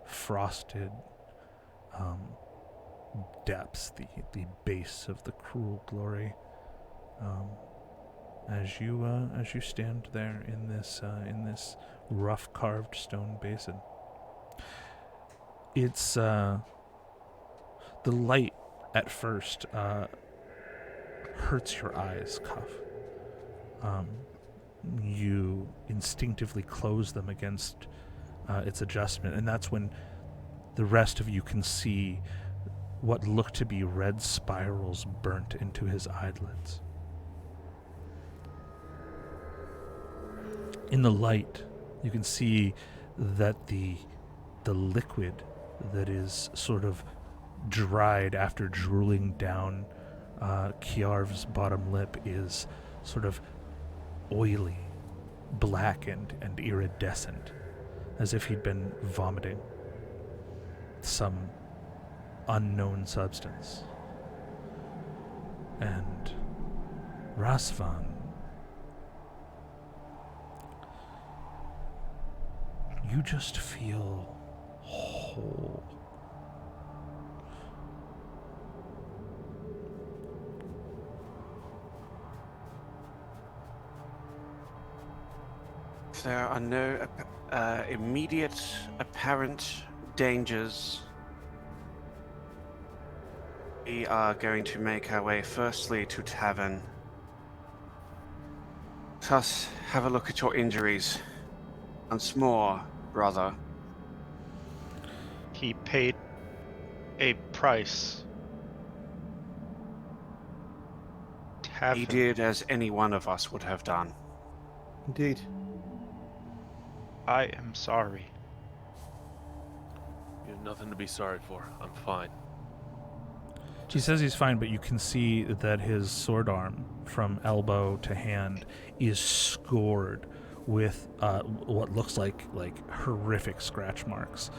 Speaker 1: frosted depths, the base of the cruel glory. As you stand there in this rough carved stone basin, it's the light at first hurts your eyes, Cuff. You instinctively close them against its adjustment, and that's when the rest of you can see what look to be red spirals burnt into his eyelids. In the light, you can see that the liquid that is sort of dried after drooling down Kiarv's bottom lip is sort of oily, blackened, and iridescent, as if he'd been vomiting some unknown substance. And Rasvan, you just feel whole.
Speaker 4: There are no immediate apparent dangers. We are going to make our way firstly to Tavern. Let us have a look at your injuries. Once more, brother.
Speaker 5: He paid a price.
Speaker 4: He did as any one of us would have done.
Speaker 3: Indeed.
Speaker 5: I am sorry.
Speaker 2: You have nothing to be sorry for. I'm fine.
Speaker 1: He says he's fine, but you can see that his sword arm, from elbow to hand, is scored with what looks like horrific scratch marks.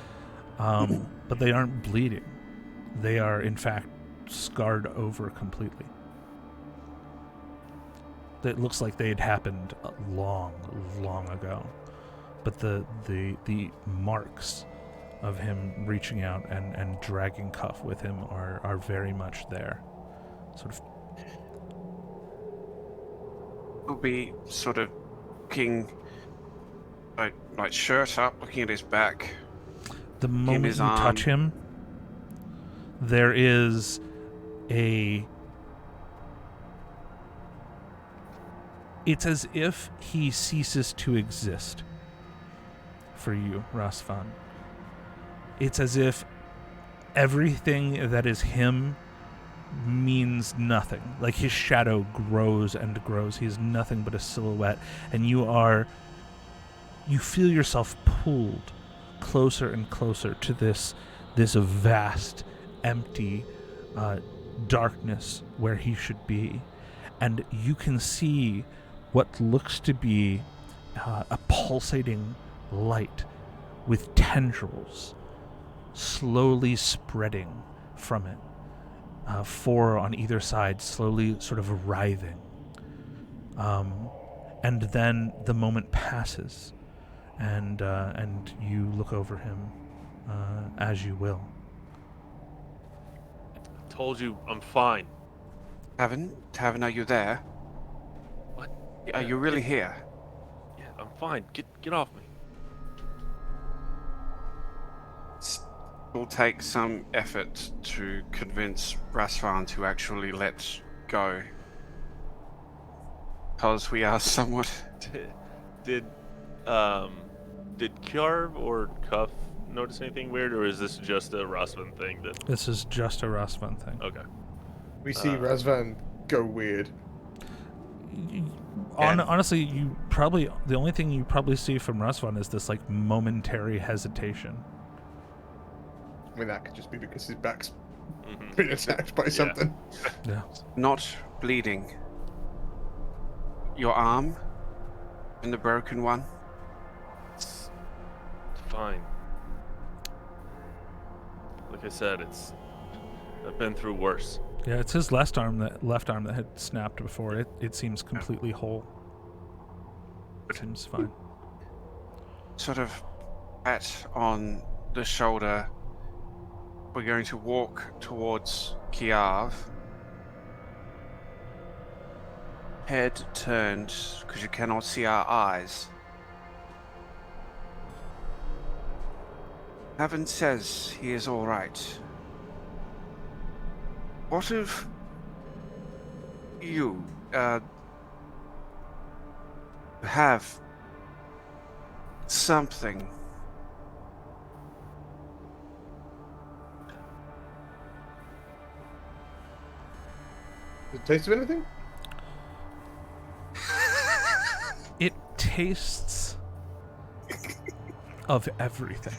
Speaker 1: But they aren't bleeding. They are, in fact, scarred over completely. It looks like they had happened long, long ago. But the marks of him reaching out and dragging Cuff with him are very much there. Sort of.
Speaker 4: We'll be sort of looking, like shirt up, looking at his back.
Speaker 1: The moment
Speaker 4: his
Speaker 1: you touch him, there is a... It's as if he ceases to exist for you, Rasvan. It's as if everything that is him means nothing. Like his shadow grows and grows. He is nothing but a silhouette. And you feel yourself pulled closer and closer to this vast, empty darkness where he should be. And you can see what looks to be a pulsating light with tendrils slowly spreading from it, four on either side, slowly sort of writhing. And then the moment passes, and you look over him as you will.
Speaker 2: Told you I'm fine.
Speaker 4: Tavern, are you there?
Speaker 2: What?
Speaker 4: Are you really here?
Speaker 2: Yeah, I'm fine. Get off me.
Speaker 4: It will take some effort to convince Rasvan to actually let go. Because we are somewhat...
Speaker 2: Did Kjarv or Cuff notice anything weird, or is this just a Rasvan thing that...
Speaker 1: This is just a Rasvan thing.
Speaker 2: Okay.
Speaker 3: We see Razvan go weird.
Speaker 1: Honestly, the only thing you probably see from Rasvan is this like momentary hesitation.
Speaker 3: I mean, that could just be because his back's
Speaker 2: Mhm.
Speaker 3: been attacked by something.
Speaker 1: Yeah.
Speaker 4: Not bleeding. Your arm? And the broken one?
Speaker 2: It's fine. Like I said, I've been through worse.
Speaker 1: Yeah, it's his left arm that had snapped before. It seems completely whole. It seems fine.
Speaker 4: Sort of pat on the shoulder. We're going to walk towards Kiev. Head turned, because you cannot see our eyes. Haven says he is all right. What if you have something?
Speaker 3: Does it taste of anything?
Speaker 1: It tastes of everything.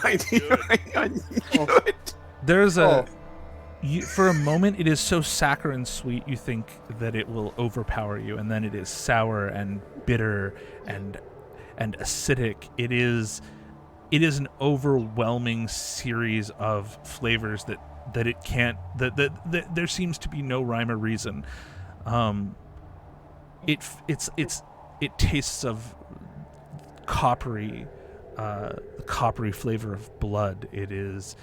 Speaker 4: I knew it.
Speaker 1: There's for a moment, it is so saccharine sweet you think that it will overpower you, and then it is sour and bitter and acidic. It is an overwhelming series of flavors that it can't that there seems to be no rhyme or reason. It tastes of coppery flavor of blood. It is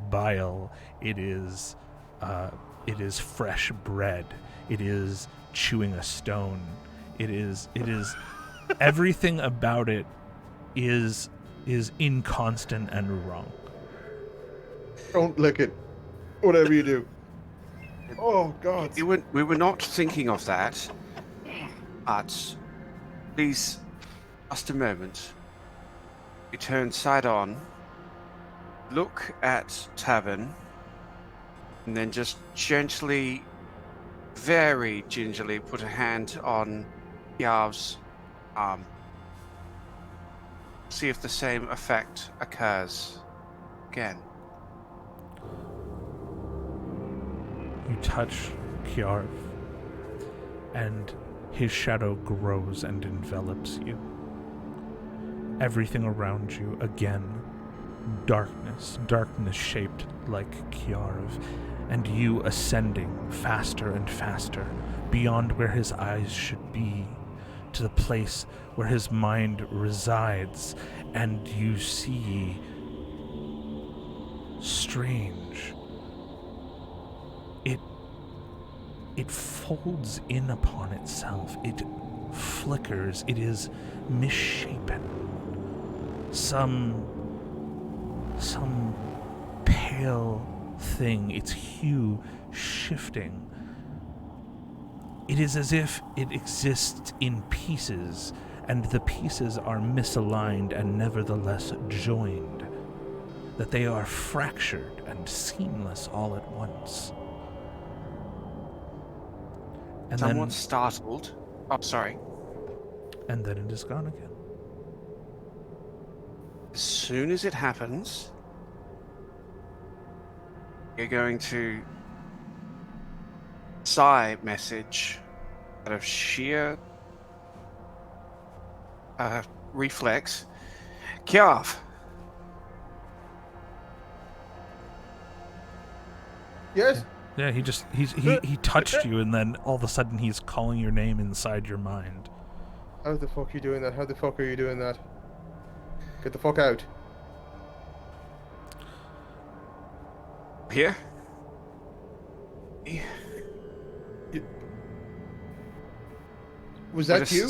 Speaker 1: bile. It is fresh bread. It is chewing a stone. It is everything about it is inconstant and wrong.
Speaker 3: Don't lick it. Whatever you do. Oh, God.
Speaker 4: We were not thinking of that. But please, just a moment. You turn side on. Look at Tavern. And then just gently, very gingerly put a hand on Yav's arm. See if the same effect occurs again.
Speaker 1: You touch Kjarv, and his shadow grows and envelops you. Everything around you, again, darkness shaped like Kjarv, and you ascending faster and faster, beyond where his eyes should be, to the place where his mind resides, and you see strange. It folds in upon itself. It flickers. It is misshapen. Some pale thing, its hue shifting. It is as if it exists in pieces, and the pieces are misaligned and nevertheless joined. That they are fractured and seamless all at once. And
Speaker 4: Somewhat startled. Oh, sorry.
Speaker 1: And then it is gone again.
Speaker 4: As soon as it happens, you're going to sigh message out of sheer reflex. Kjav.
Speaker 3: Yes.
Speaker 1: Yeah, he touched you, and then all of a sudden he's calling your name inside your mind.
Speaker 3: How the fuck are you doing that? How the fuck are you doing that? Get the fuck out.
Speaker 4: Here?
Speaker 3: Was that you?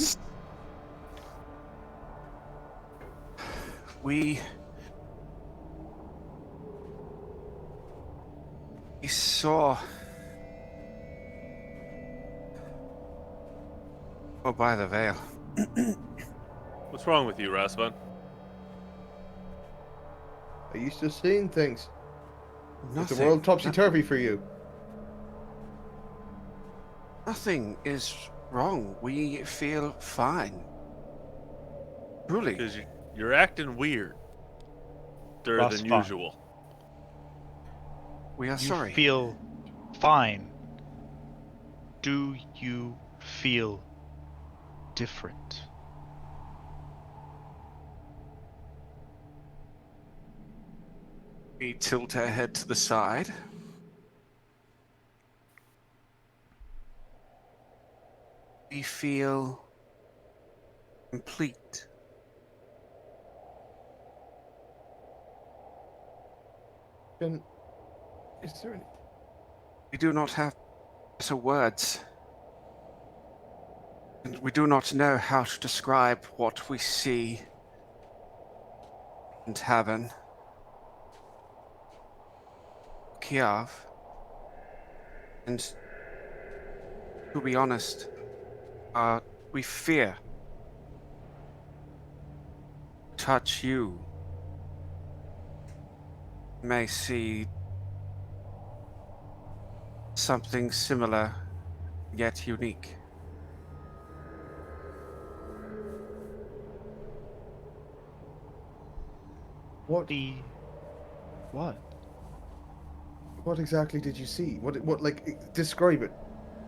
Speaker 4: We saw. Oh, by the veil.
Speaker 2: What's wrong with you, Rasvan?
Speaker 3: Are you still seeing things? Is
Speaker 4: Nothing.
Speaker 3: the world topsy-turvy for you?
Speaker 4: Nothing is wrong. We feel fine. Truly.
Speaker 2: Because you're acting weirder than
Speaker 5: Rasvan.
Speaker 2: usual.
Speaker 4: We are
Speaker 5: You
Speaker 4: sorry.
Speaker 5: feel fine. Do you feel different?
Speaker 4: We tilt our head to the side. We feel complete.
Speaker 3: Is there any...
Speaker 4: We do not have better words. And we do not know how to describe what we see in Tavern. Kiev. And to be honest, we fear touch you. May see something similar, yet unique.
Speaker 3: What?
Speaker 5: What?
Speaker 3: What exactly did you see? What? Like, describe it.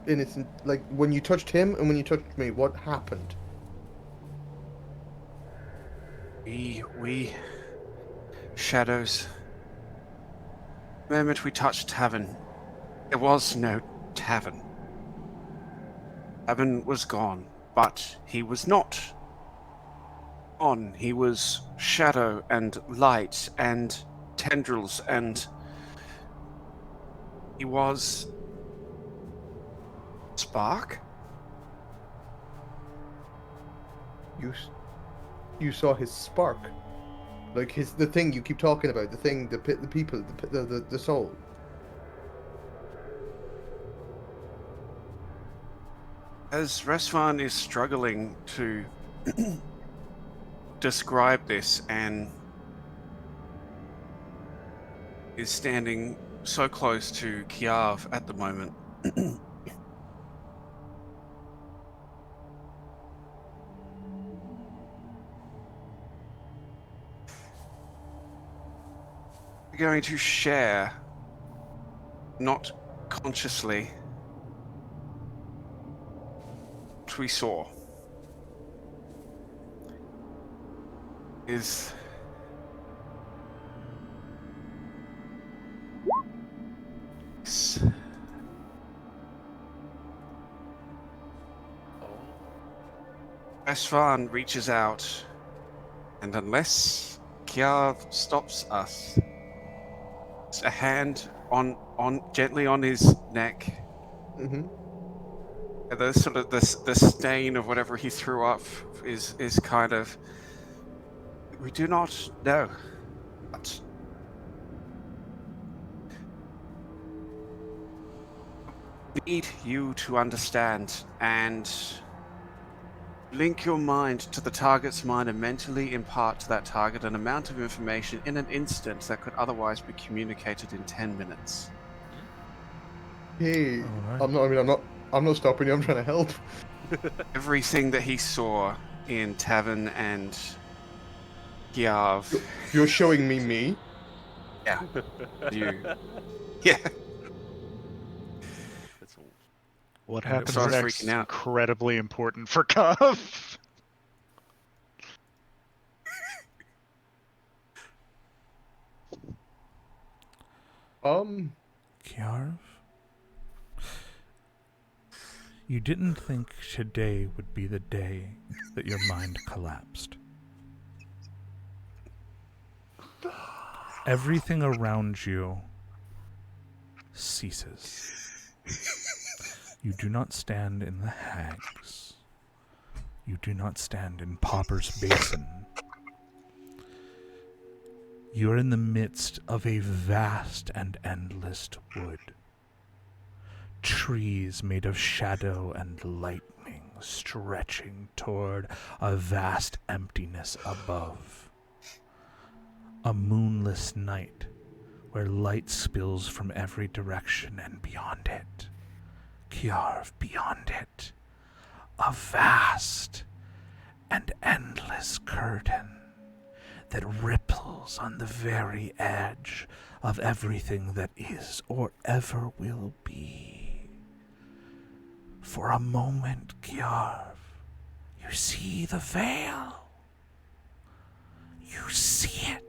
Speaker 3: In its like when you touched him and when you touched me. What happened?
Speaker 4: We shadows. The moment we touched Tavern, there was no Tavern. Tavern was gone, but he was not gone. He was shadow and light and tendrils, and he was spark.
Speaker 3: You saw his spark, like the thing you keep talking about, the thing, the people, the soul.
Speaker 4: As Resvan is struggling to describe this and is standing so close to Kiev at the moment. We're going to share, not consciously, what we saw. Is Resvan reaches out, and unless Kiev stops us, it's a hand on gently on his neck.
Speaker 3: Mm-hmm.
Speaker 4: The sort of the stain of whatever he threw up is kind of, we do not know, but we need you to understand and link your mind to the target's mind and mentally impart to that target an amount of information in an instant that could otherwise be communicated in 10 minutes.
Speaker 3: Hey,
Speaker 1: Alright.
Speaker 3: I'm not stopping you. I'm trying to help.
Speaker 4: Everything that he saw in Tavern and Kiev.
Speaker 3: You're showing me.
Speaker 4: Yeah. You. Yeah.
Speaker 5: What
Speaker 1: And it
Speaker 5: happens
Speaker 4: starts
Speaker 5: next is
Speaker 4: freaking out.
Speaker 5: incredibly important for Cuff.
Speaker 1: Kiarv, you didn't think today would be the day that your mind collapsed. Everything around you ceases. You do not stand in the hags. You do not stand in Pauper's Basin. You are in the midst of a vast and endless wood. Trees made of shadow and lightning stretching toward a vast emptiness above. A moonless night where light spills from every direction, and beyond it, Kiarv, beyond it, a vast and endless curtain that ripples on the very edge of everything that is or ever will be. For a moment, Kiarv, you see the veil. You see it.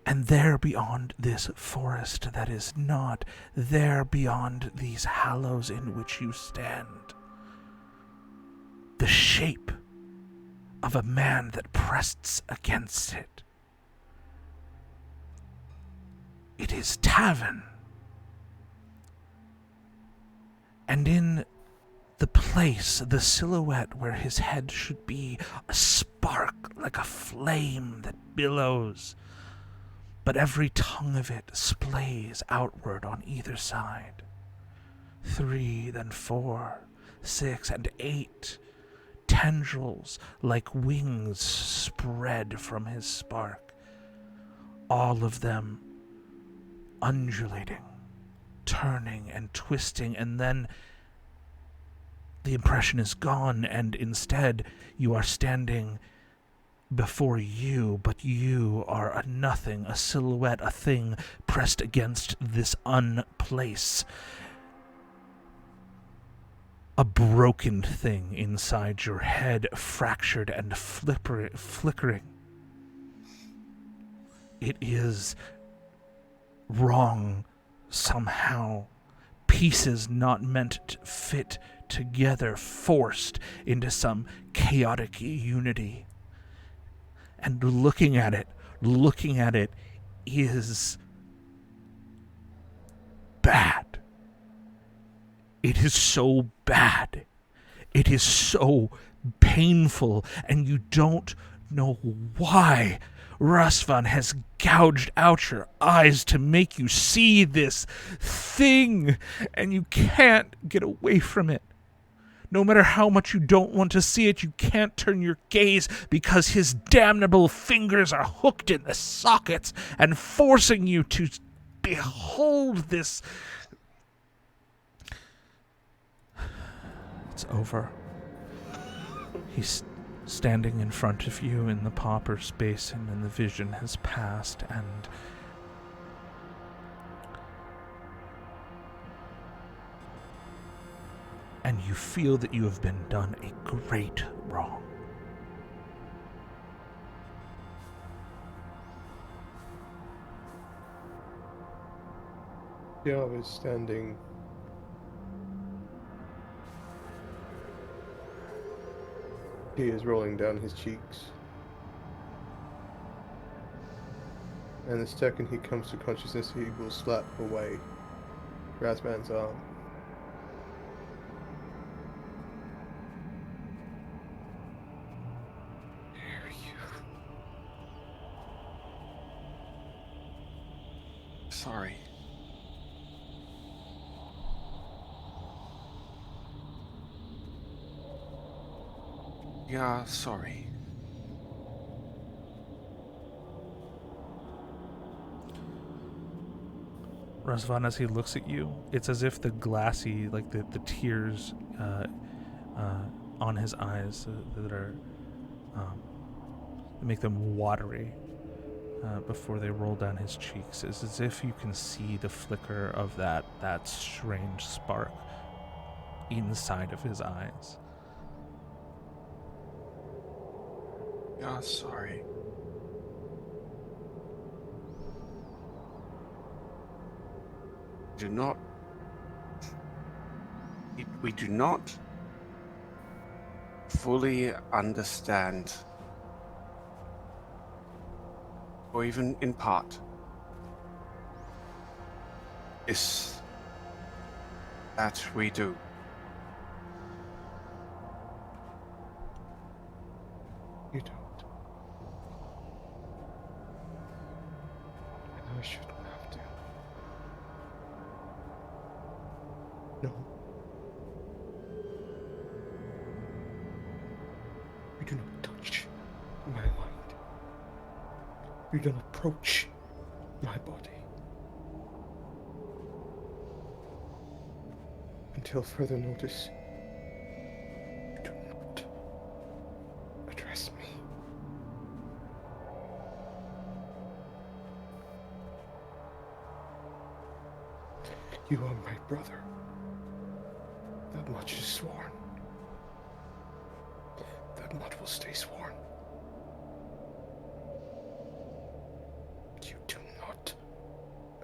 Speaker 1: And there beyond this forest that is not, there beyond these hallows in which you stand, the shape of a man that presses against it. It is Tavin. And in the place, the silhouette where his head should be, a spark like a flame that billows, but every tongue of it splays outward on either side. 3, then 4, 6, and 8 tendrils like wings spread from his spark, all of them undulating, turning and twisting, and then the impression is gone, and instead you are standing before you, but you are a nothing, a silhouette, a thing pressed against this unplace. A broken thing inside your head, fractured and flickering. It is wrong somehow. Pieces not meant to fit together, forced into some chaotic unity. And looking at it is bad. It is so bad. It is so painful, and you don't know why. Rasvan has gouged out your eyes to make you see this thing, and you can't get away from it. No matter how much you don't want to see it, you can't turn your gaze because his damnable fingers are hooked in the sockets and forcing you to behold this. It's over. He's standing in front of you in the Pauper's Basin, and the vision has passed, and you feel that you have been done a great wrong.
Speaker 3: Kiarv is standing tears rolling down his cheeks. And the second he comes to consciousness, he will slap away Razman's arm. Dare you?
Speaker 4: Sorry. Yeah, sorry.
Speaker 1: Razvan, as he looks at you, it's as if the glassy, like the tears on his eyes that are make them watery before they roll down his cheeks. It's as if you can see the flicker of that strange spark inside of his eyes.
Speaker 4: Yeah, sorry. We do not fully understand, or even in part, this that we do.
Speaker 3: You don't. And I shouldn't have to. No. You do not touch my mind. You don't approach my body. Until further notice, you do not address me. You are my brother. That much is sworn. That much will stay sworn. You do not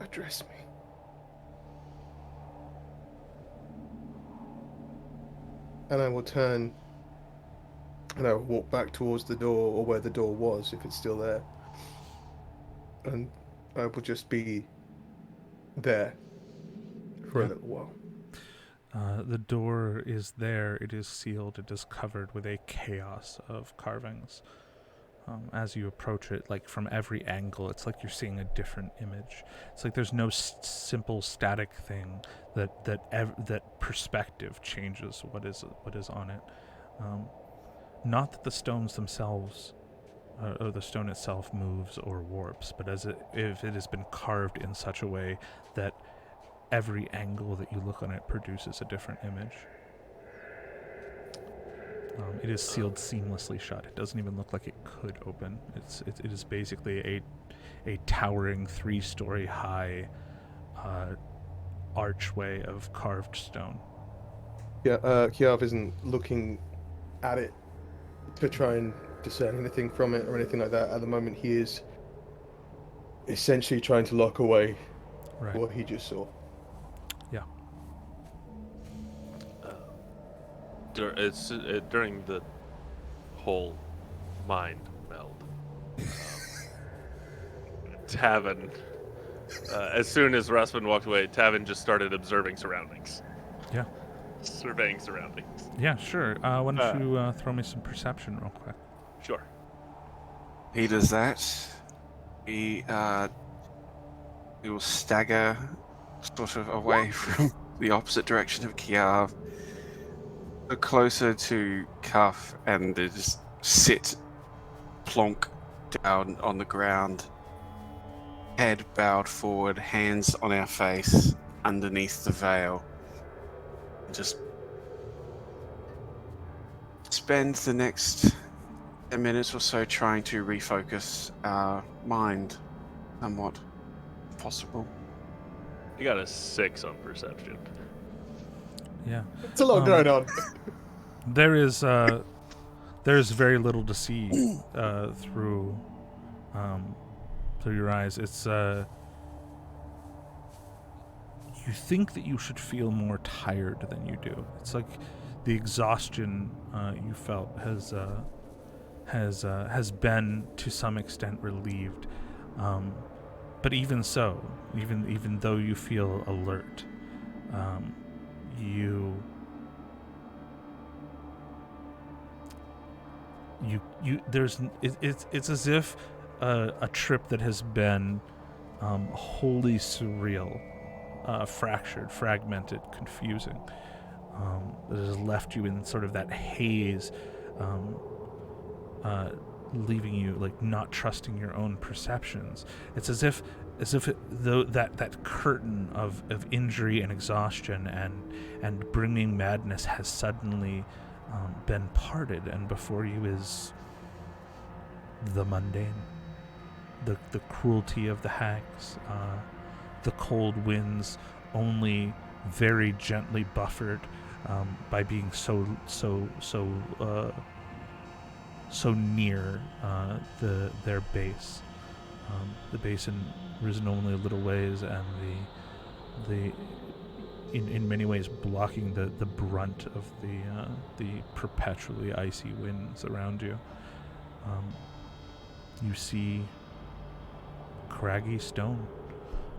Speaker 3: address me. And I will turn and I will walk back towards the door, or where the door was, if it's still there. And I will just be there for a little while.
Speaker 1: The door is there. It is sealed. It is covered with a chaos of carvings. As you approach it, like from every angle, it's like you're seeing a different image. It's like there's no simple static thing that perspective changes what is on it. Not that the stones themselves, or the stone itself, moves or warps, but if it has been carved in such a way that every angle that you look on it produces a different image. It is sealed seamlessly shut. It doesn't even look like it could open. It is basically a towering 3-story high archway of carved stone.
Speaker 3: Yeah, Kiav isn't looking at it to try and discern anything from it or anything like that. At the moment, he is essentially trying to lock away what he just saw.
Speaker 1: Yeah.
Speaker 2: During the whole mind meld, Tavin, as soon as Rasmus walked away, Tavin just started observing surroundings.
Speaker 1: Yeah.
Speaker 2: Surveying surroundings.
Speaker 1: Yeah, sure. Why don't you throw me some perception real quick?
Speaker 2: Sure.
Speaker 4: He does that. He will stagger sort of away from the opposite direction of Kiav, closer to Cuff, and they just sit plonk down on the ground, head bowed forward, hands on our face underneath the veil. Just spend the next 10 minutes or so trying to refocus our mind somewhat, if possible.
Speaker 2: You got a 6 on perception.
Speaker 1: Yeah.
Speaker 3: It's a lot going on.
Speaker 1: There is very little to see through your eyes. It's you think that you should feel more tired than you do. It's like the exhaustion you felt has been to some extent relieved. But even so, even though you feel alert, it's as if a trip that has been wholly surreal, fractured, fragmented, confusing, that has left you in sort of that haze, leaving you like not trusting your own perceptions. It's as if that curtain of injury and exhaustion and bringing madness has suddenly been parted, and before you is the mundane, the cruelty of the hags, the cold winds only very gently buffered by being so near their base. The basin risen only a little ways, and in many ways blocking the brunt of the perpetually icy winds around you. You see craggy stone.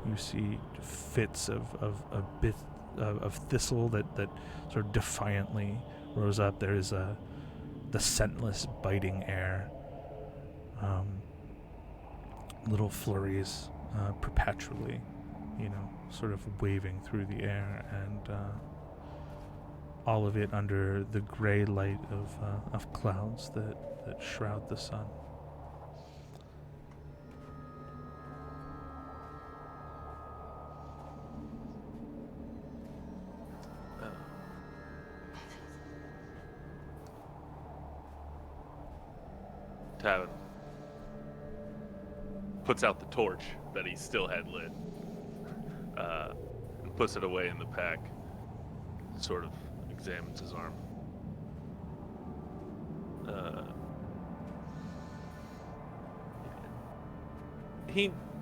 Speaker 1: You see fits of bit of thistle that sort of defiantly rose up. There is the scentless biting air. Little flurries perpetually, sort of waving through the air, and all of it under the gray light of clouds that shroud the sun.
Speaker 2: Tavin puts out the torch that he still had lit, and puts it away in the pack. Sort of examines his arm.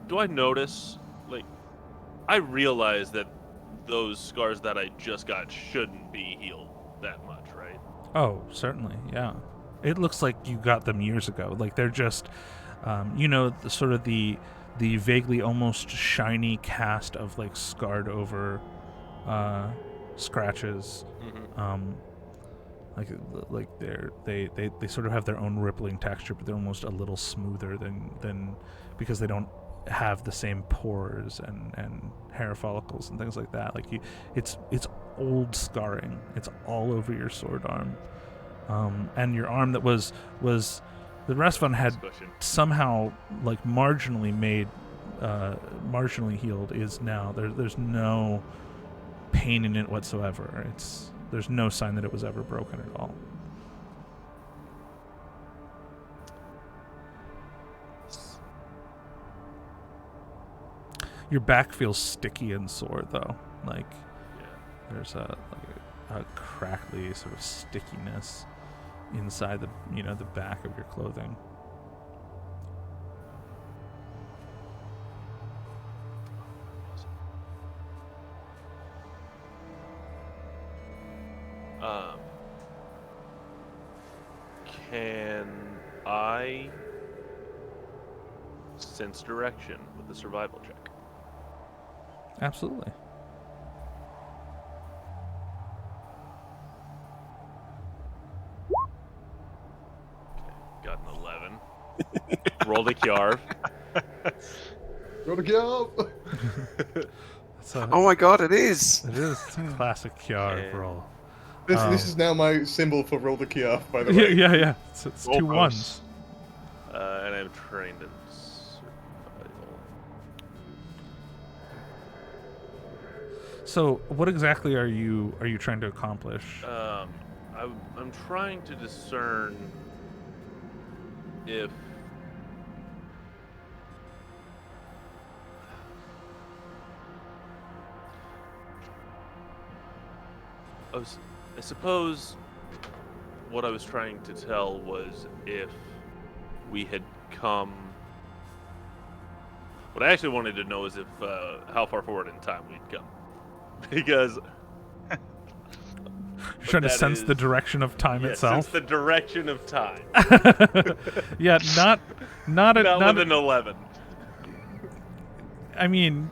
Speaker 2: Do I notice, I realize that those scars that I just got shouldn't be healed that much, right?
Speaker 1: Oh, certainly, yeah. It looks like you got them years ago. They're just, the vaguely almost shiny cast of scarred over scratches.
Speaker 2: Mm-hmm.
Speaker 1: They sort of have their own rippling texture, but they're almost a little smoother than because they don't have the same pores and hair follicles and things like that. It's old scarring. It's all over your sword arm. And your arm that was the Restfun had somehow marginally healed is now there's no pain in it whatsoever. There's no sign that it was ever broken at all. Your back feels sticky and sore though. There's a crackly sort of stickiness inside the back of your clothing.
Speaker 2: Can I sense direction with the survival check?
Speaker 1: Absolutely.
Speaker 2: Got an 11. Rolled a Kjarv.
Speaker 3: Gotta go.
Speaker 4: Oh my god, it is!
Speaker 1: It is. It's a classic Kjarv roll.
Speaker 3: This is now my symbol for roll the key off, by the way.
Speaker 1: Yeah. It's
Speaker 5: Roll
Speaker 1: two
Speaker 5: post.
Speaker 1: ones.
Speaker 2: And I'm trained in survival.
Speaker 1: So, what exactly are you trying to accomplish?
Speaker 2: I'm trying to discern if I suppose what I was trying to tell was if we had come. What I actually wanted to know is if how far forward in time we'd come, because
Speaker 1: Trying to
Speaker 2: that
Speaker 1: sense
Speaker 2: is-
Speaker 1: the direction of time
Speaker 2: yeah,
Speaker 1: itself.
Speaker 2: sense the direction of time.
Speaker 1: Yeah, not
Speaker 2: Not with an 11.
Speaker 1: I mean,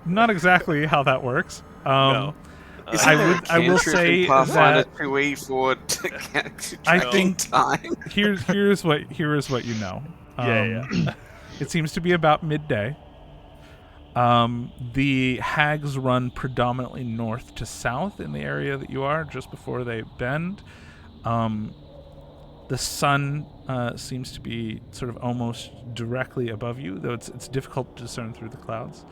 Speaker 1: not exactly how that works.
Speaker 2: No.
Speaker 4: Isn't
Speaker 1: I
Speaker 4: there
Speaker 1: would- I will
Speaker 4: cantrip in
Speaker 1: say
Speaker 4: Pathfinder
Speaker 1: that
Speaker 4: 2E for
Speaker 1: I
Speaker 4: tracking
Speaker 1: think-
Speaker 4: time.
Speaker 1: here is what you know.
Speaker 2: Yeah.
Speaker 1: It seems to be about midday. The hags run predominantly north to south in the area that you are, just before they bend. The sun seems to be sort of almost directly above you, though it's difficult to discern through the clouds.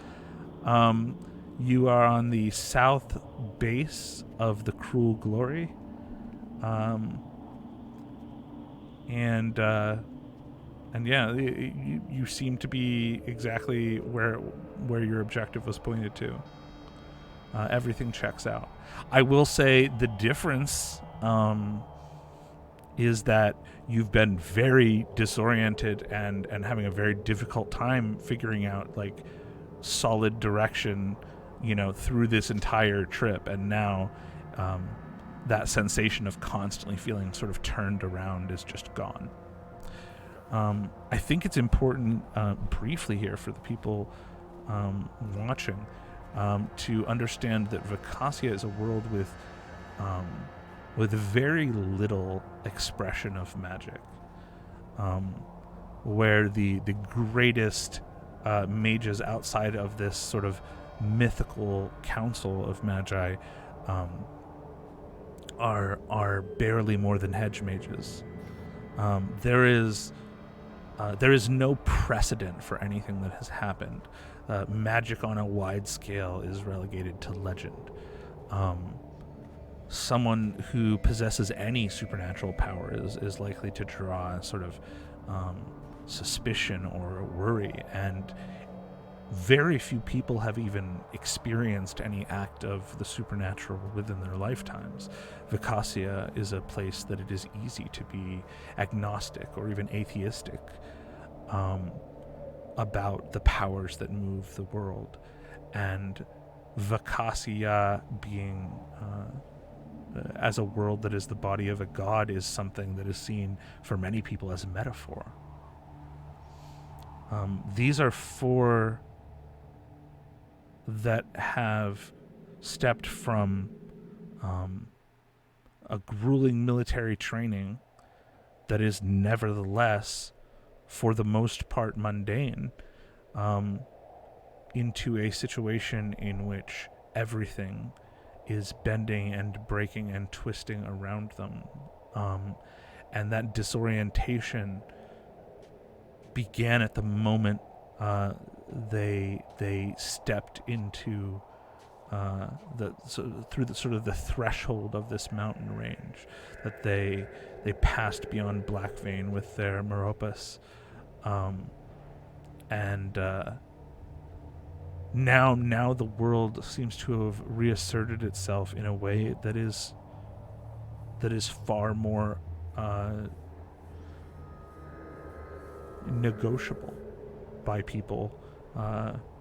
Speaker 1: You are on the south base of the Cruel Glory. And yeah, you seem to be exactly where your objective was pointed to. Everything checks out. I will say the difference is that you've been very disoriented and having a very difficult time figuring out solid direction through this entire trip, and now that sensation of constantly feeling sort of turned around is just gone. I think it's important, briefly here, for the people watching, to understand that Vakasi-Ya is a world with very little expression of magic, where the greatest mages outside of this sort of mythical council of magi are barely more than hedge mages. There is no precedent for anything that has happened. Magic on a wide scale is relegated to legend. Someone who possesses any supernatural power is likely to draw a sort of suspicion or worry, and very few people have even experienced any act of the supernatural within their lifetimes. Vakasi-Ya is a place that it is easy to be agnostic or even atheistic about the powers that move the world. And Vakasi-Ya being as a world that is the body of a god is something that is seen for many people as a metaphor. These are four that have stepped from a grueling military training that is nevertheless, for the most part, mundane, into a situation in which everything is bending and breaking and twisting around them. And that disorientation began at the moment they stepped into through the sort of the threshold of this mountain range, that they passed beyond Blackvein with their Meropas, and now the world seems to have reasserted itself in a way that is far more negotiable by people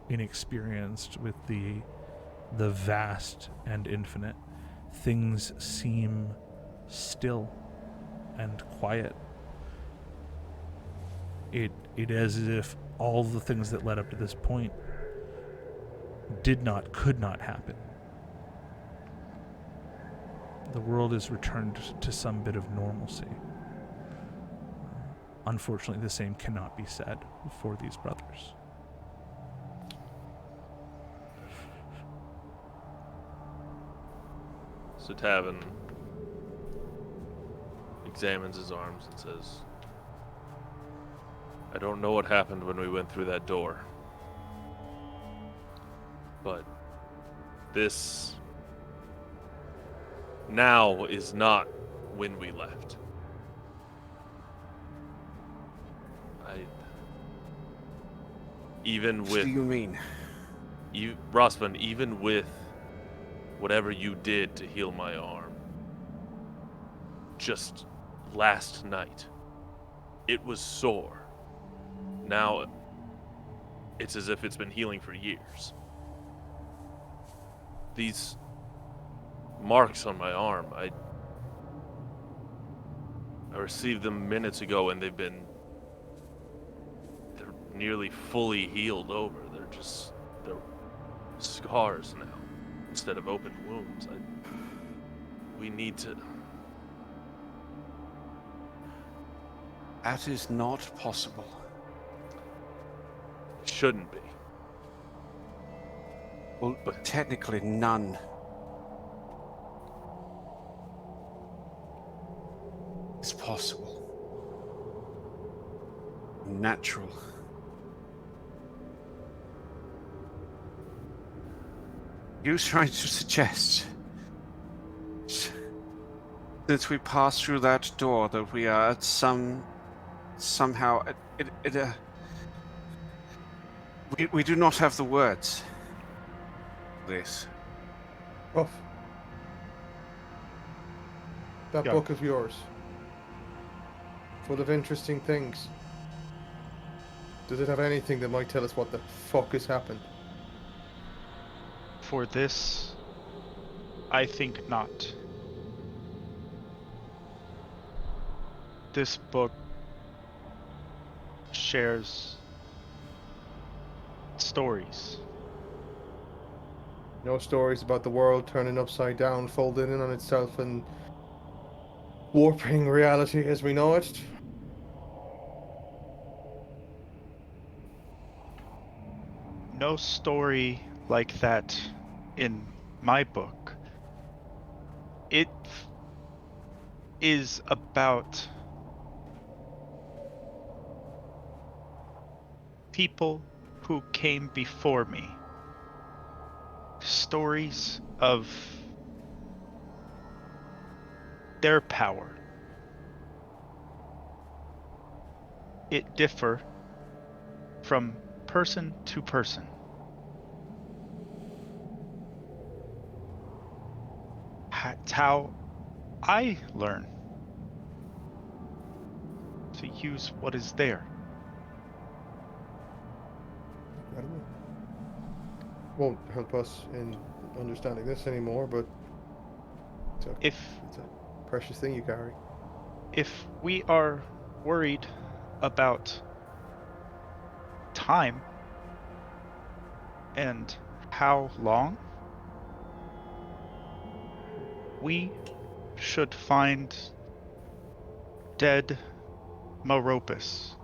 Speaker 1: inexperienced with the vast and infinite. Things seem still and quiet. It is as if all the things that led up to this point could not happen. The world is returned to some bit of normalcy. Unfortunately, the same cannot be said for these brothers.
Speaker 2: So Tavin examines his arms and says, I don't know what happened when we went through that door, but this now is not when we left. Even with...
Speaker 4: What do you mean?
Speaker 2: Rosman, even with whatever you did to heal my arm, just last night, it was sore. Now, it's as if it's been healing for years. These marks on my arm, I received them minutes ago, and they're nearly fully healed over. They're scars now instead of open wounds. We need to...
Speaker 4: That is not possible.
Speaker 2: Shouldn't be.
Speaker 4: Well, but technically none. Is possible. Natural. You trying to suggest, since we passed through that door, that we are at somehow we do not have the words. This.
Speaker 3: Ruff. That
Speaker 1: Yeah.
Speaker 3: book of yours, full of interesting things. Does it have anything that might tell us what the fuck has happened?
Speaker 5: For this, I think not. This book shares stories.
Speaker 3: No stories about the world turning upside down, folding in on itself, and warping reality as we know it.
Speaker 5: No story like that in my book. It is about people who came before me. Stories of their power. It differ from person to person. It's how I learn to use what is there.
Speaker 3: Incredible. Won't help us in understanding this anymore, but it's a precious thing you carry.
Speaker 5: If we are worried about time and how long, we should find dead Meropis.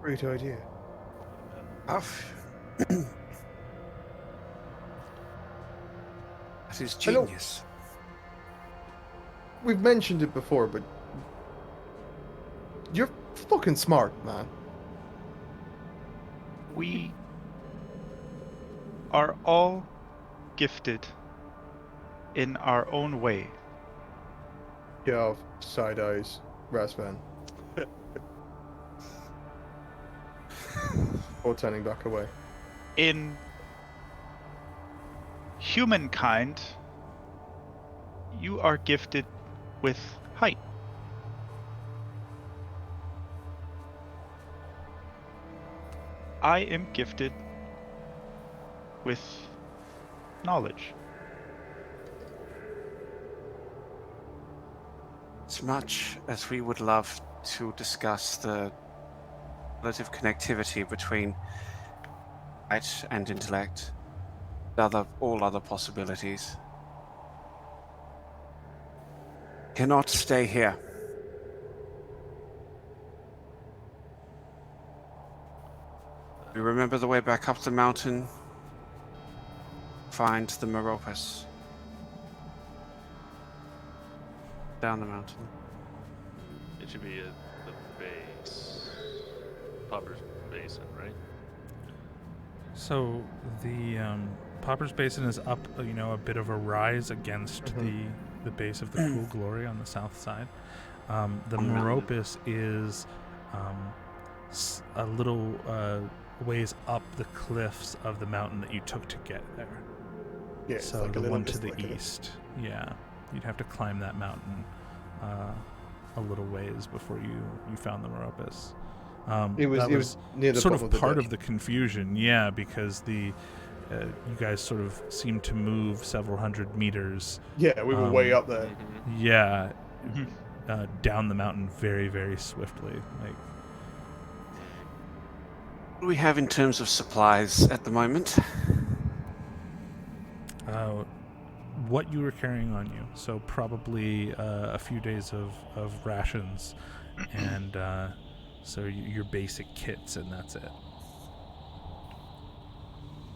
Speaker 3: Great idea.
Speaker 4: That is
Speaker 3: I don't-
Speaker 4: genius.
Speaker 3: We've mentioned it before, but you're fucking smart, man.
Speaker 5: We are all gifted in our own way.
Speaker 3: Yeah, side eyes, Rasvan. Both turning back away.
Speaker 5: In humankind, you are gifted with height. I am gifted with knowledge.
Speaker 4: As much as we would love to discuss the relative connectivity between height and intellect, all other possibilities, cannot stay here. We remember the way back up the mountain, find the Meropis. Down the mountain.
Speaker 2: It should be at the base. Popper's Basin, right?
Speaker 1: So the Popper's Basin is up, a bit of a rise against the base of the Cool Glory on the south side. The Meropis is a little ways up the cliffs of the mountain that you took to get there.
Speaker 3: Yeah, it's
Speaker 1: So
Speaker 3: like a
Speaker 1: the
Speaker 3: little
Speaker 1: one
Speaker 3: bit
Speaker 1: to the
Speaker 3: like a-
Speaker 1: east. Yeah, you'd have to climb that mountain a little ways before you found the Meropis.
Speaker 3: It was
Speaker 1: that was
Speaker 3: near the
Speaker 1: sort
Speaker 3: bottom
Speaker 1: of
Speaker 3: the
Speaker 1: part
Speaker 3: ditch.
Speaker 1: of the confusion, yeah, because you guys sort of seemed to move several hundred meters.
Speaker 3: Yeah, we were way up there.
Speaker 1: Yeah, down the mountain very, very swiftly. Like,
Speaker 4: What do we have in terms of supplies at the moment?
Speaker 1: what you were carrying on you, so probably a few days of rations, and so your basic kits, and that's it.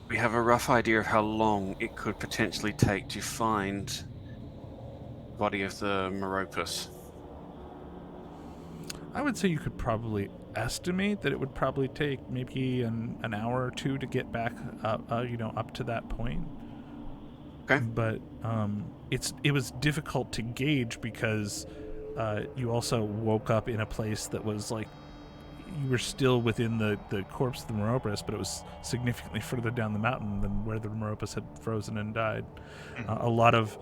Speaker 4: We have a rough idea of how long it could potentially take to find the body of the Meropis.
Speaker 1: I would say you could probably estimate that it would probably take maybe an hour or two to get back up to that point.
Speaker 4: Okay.
Speaker 1: But it was difficult to gauge because you also woke up in a place that was like you were still within the corpse of the Meropis, but it was significantly further down the mountain than where the Meropis had frozen and died. A lot of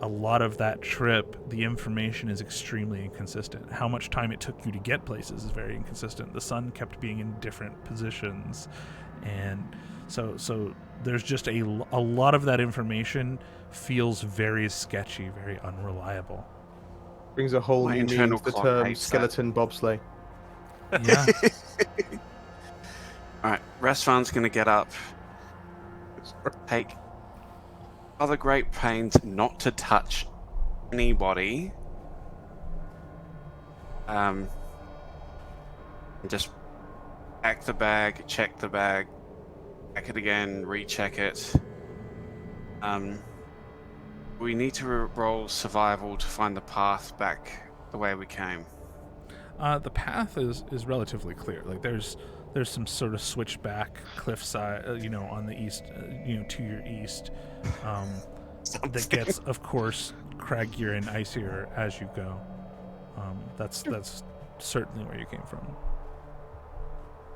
Speaker 1: a lot of that trip, the information is extremely inconsistent. How much time it took you to get places is very inconsistent. The sun kept being in different positions, and so there's just a lot of that information feels very sketchy, very unreliable.
Speaker 3: Brings a whole
Speaker 4: My
Speaker 3: new meaning
Speaker 4: internal
Speaker 3: to the
Speaker 4: clock
Speaker 3: term
Speaker 4: hates that.
Speaker 3: skeleton bobsleigh.
Speaker 1: Yeah.
Speaker 4: All right, Restaurant's gonna get up, take other great pains not to touch anybody. And just pack the bag, check the bag, pack it again, recheck it. We need to roll survival to find the path back the way we came.
Speaker 1: The path is relatively clear. Like there's some sort of switchback cliffside, on the east, to your east, that gets, of course, craggier and icier as you go. That's certainly where you came from.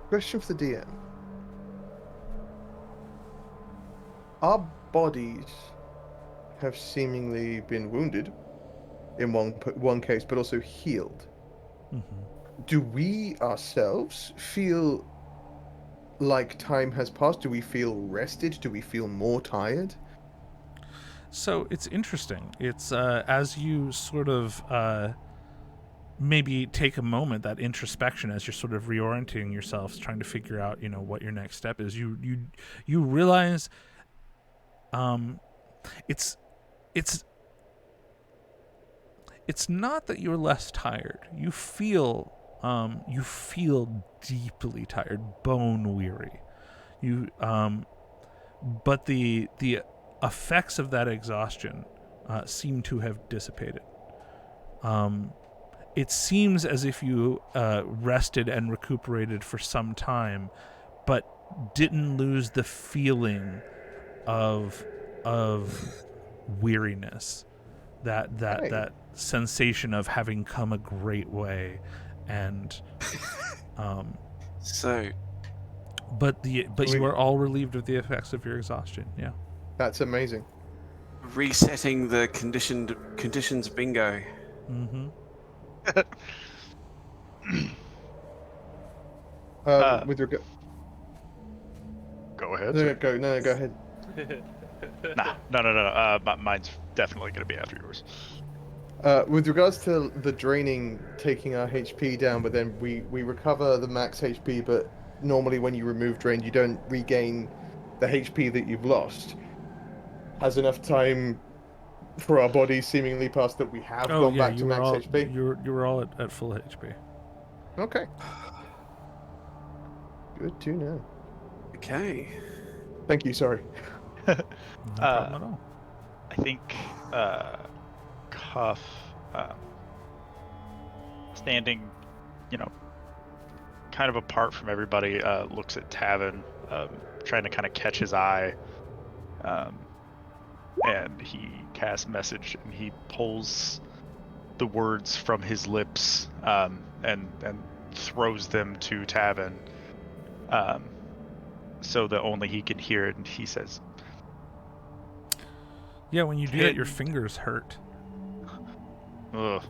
Speaker 3: Question for the DM. Our bodies have seemingly been wounded in one case, but also healed.
Speaker 1: Mm-hmm.
Speaker 3: Do we ourselves feel like time has passed? Do we feel rested? Do we feel more tired?
Speaker 1: So it's interesting. It's as you sort of maybe take a moment, that introspection, as you're sort of reorienting yourselves, trying to figure out, what your next step is. You realize, it's not that you're less tired. You feel deeply tired, bone weary. But the effects of that exhaustion seem to have dissipated. It seems as if you rested and recuperated for some time, but didn't lose the feeling of weariness, that sensation of having come a great way, and
Speaker 4: So,
Speaker 1: but you are all relieved of the effects of your exhaustion. Yeah.
Speaker 3: That's amazing.
Speaker 4: resetting the conditions bingo.
Speaker 1: Mm-hmm.
Speaker 3: With regard,
Speaker 5: Go ahead.
Speaker 3: no, go ahead.
Speaker 5: No. Mine's definitely going to be after yours.
Speaker 3: With regards to the draining, taking our HP down, but then we recover the max HP, but normally when you remove drain, you don't regain the HP that you've lost. Has enough time for our bodies seemingly passed that we have gone back to max HP?
Speaker 1: You were all at full HP.
Speaker 3: Okay. Good to know.
Speaker 4: Okay.
Speaker 3: Thank you, sorry.
Speaker 1: No problem at all.
Speaker 5: I think Cuff, standing, kind of apart from everybody, looks at Tavin, trying to kind of catch his eye, and he casts message, and he pulls the words from his lips, and throws them to Tavin, so that only he can hear it, and he says,
Speaker 1: Yeah, when you do that, your fingers hurt.
Speaker 5: ugh.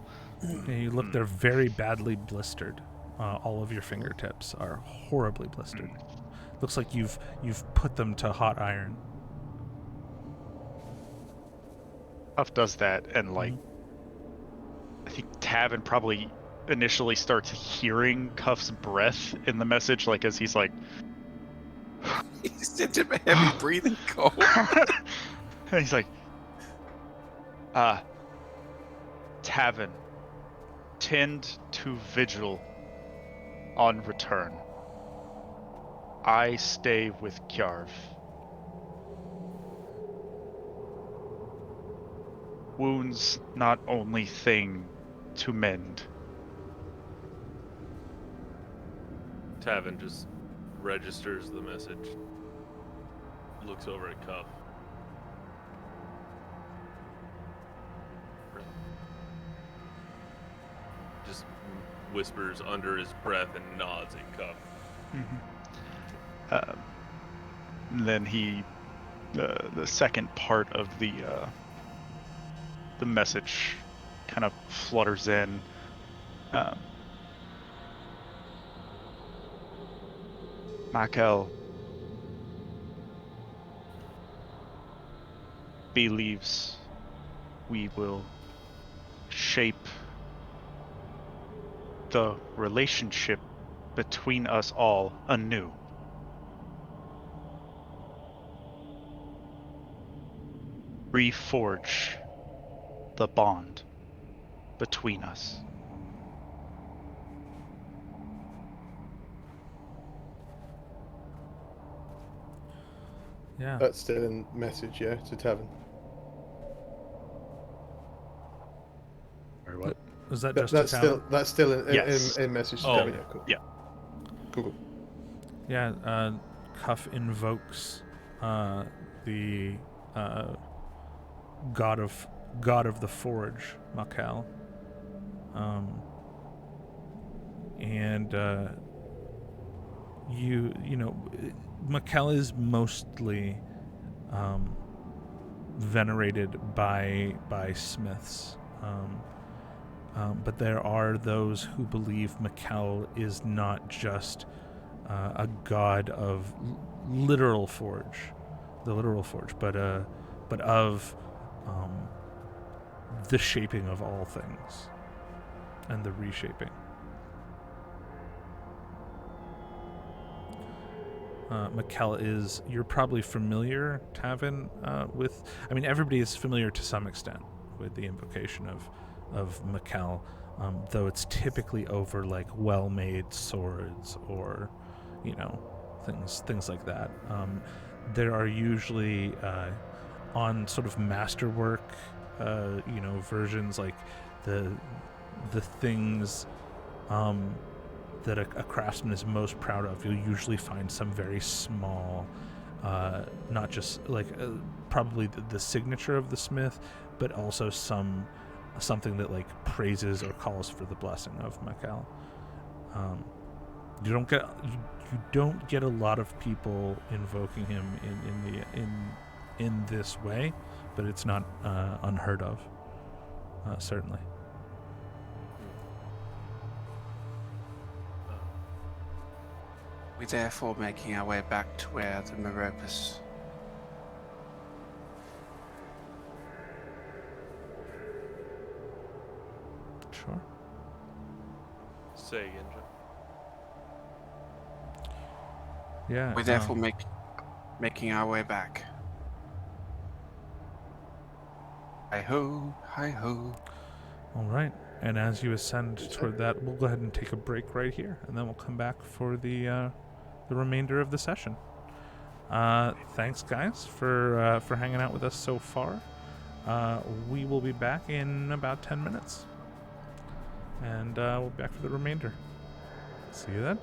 Speaker 1: Yeah, you look, they're very badly blistered. All of your fingertips are horribly blistered. Looks like you've put them to hot iron.
Speaker 5: Cuff does that, and I think Tavin probably initially starts hearing Cuff's breath in the message, like as he's like,
Speaker 4: He's sent him a heavy breathing cold.
Speaker 5: and he's like, Tavin, tend to vigil on return. I stay with Kjarv. Wounds not only thing to mend.
Speaker 2: Tavin just registers the message. Looks over at Cuff. Just whispers under his breath and nods at Cuff.
Speaker 5: Then he, the second part of the the message kind of flutters in. Michael believes we will shape the relationship between us all anew. Reforge the bond between us.
Speaker 1: Yeah.
Speaker 3: That's still in message, yeah, to Tavern.
Speaker 5: Or what?
Speaker 1: Was that
Speaker 3: That,
Speaker 1: just
Speaker 3: that's
Speaker 1: a
Speaker 3: still
Speaker 1: tavern?
Speaker 3: that's still
Speaker 5: Yes.
Speaker 3: in message to
Speaker 2: Oh.
Speaker 3: Tavern. Yeah, cool.
Speaker 5: Yeah.
Speaker 3: Cool.
Speaker 1: Yeah, Cuff invokes the god of the forge, Makal. And you know, Makal is mostly venerated by smiths. But there are those who believe Makal is not just a god of literal forge, the literal forge, but of the shaping of all things and the reshaping. Makal is, you're probably familiar, Tavin, with, I mean, everybody is familiar to some extent with the invocation of Makal, though it's typically over like well-made swords or, you know, things like that. There are usually on sort of masterwork, you know, versions like the things that a craftsman is most proud of. You'll usually find some very small, not just like probably the signature of the smith, but also something that like praises or calls for the blessing of Makal. You don't get a lot of people invoking him in this way, but it's not unheard of, certainly.
Speaker 4: We're therefore making our way back to where the Meropus.
Speaker 1: Sure.
Speaker 2: Say again, John.
Speaker 1: Yeah.
Speaker 4: We're therefore making our way back. Hi-ho, hi-ho.
Speaker 1: All right. And as you ascend toward that, we'll go ahead and take a break right here, and then we'll come back for the remainder of the session. Thanks, guys, for hanging out with us so far. We will be back in about 10 minutes, and we'll be back for the remainder. See you then.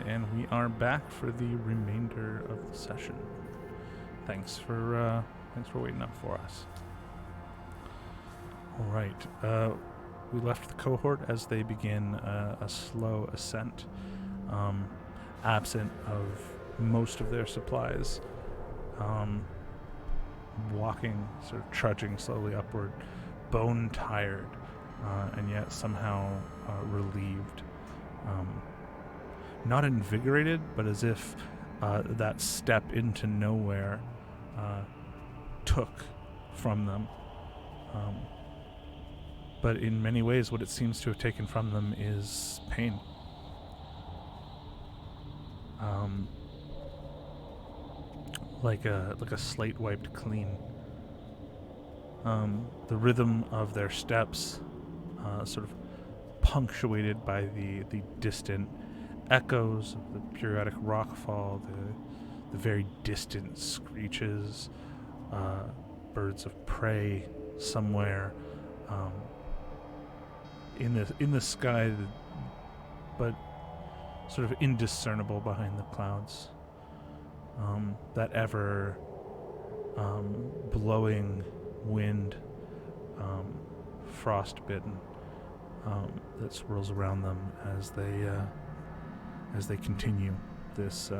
Speaker 1: and we are back for the remainder of the session. Thanks for waiting up for us. All right, we left the cohort as they begin a slow ascent, absent of most of their supplies, walking, sort of trudging slowly upward, bone tired, and yet somehow relieved. Not invigorated, but as if that step into nowhere took from them. But in many ways, what it seems to have taken from them is pain. Like a slate wiped clean. The rhythm of their steps, sort of punctuated by the distant echoes of the periodic rockfall, the very distant screeches, birds of prey somewhere in the sky, but sort of indiscernible behind the clouds. That ever blowing wind, frostbitten, that swirls around them as they continue this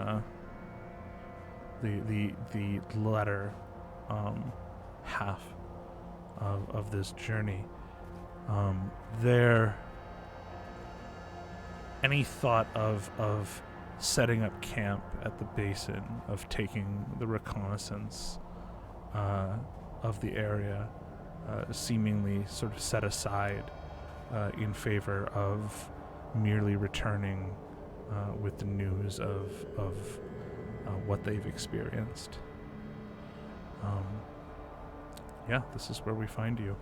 Speaker 1: the latter half of this journey. Any thought of setting up camp at the basin, of taking the reconnaissance of the area, seemingly sort of set aside in favor of merely returning with the news of what they've experienced. This is where we find you.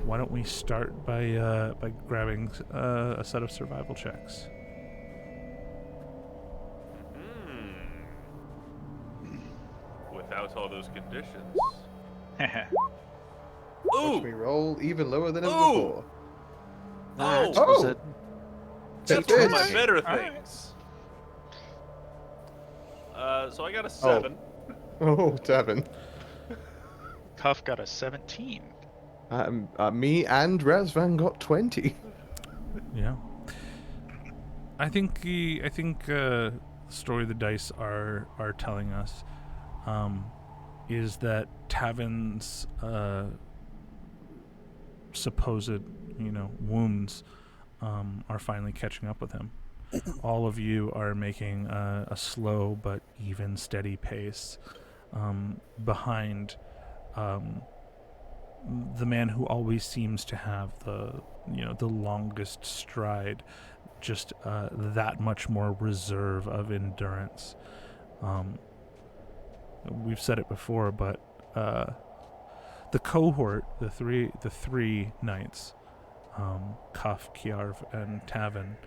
Speaker 1: Why don't we start by grabbing a set of survival checks?
Speaker 2: Without all those conditions.
Speaker 3: Watch me roll even lower than ever
Speaker 2: Ooh!
Speaker 3: before.
Speaker 4: That
Speaker 2: Oh!
Speaker 4: was a
Speaker 2: That's
Speaker 3: It
Speaker 2: one of
Speaker 3: is.
Speaker 2: my better
Speaker 5: All right.
Speaker 2: things. So I got a 7.
Speaker 3: Oh, Tavin.
Speaker 5: Cuff got a 17.
Speaker 3: Me and Razvan got 20.
Speaker 1: Yeah. I think the story the dice are telling us is that Tavin's supposed wounds are finally catching up with him. All of you are making a slow but even steady pace behind the man who always seems to have the longest stride, just that much more reserve of endurance. We've said it before, but the cohort, the three knights, Cuff, Kiarv, and Tavin.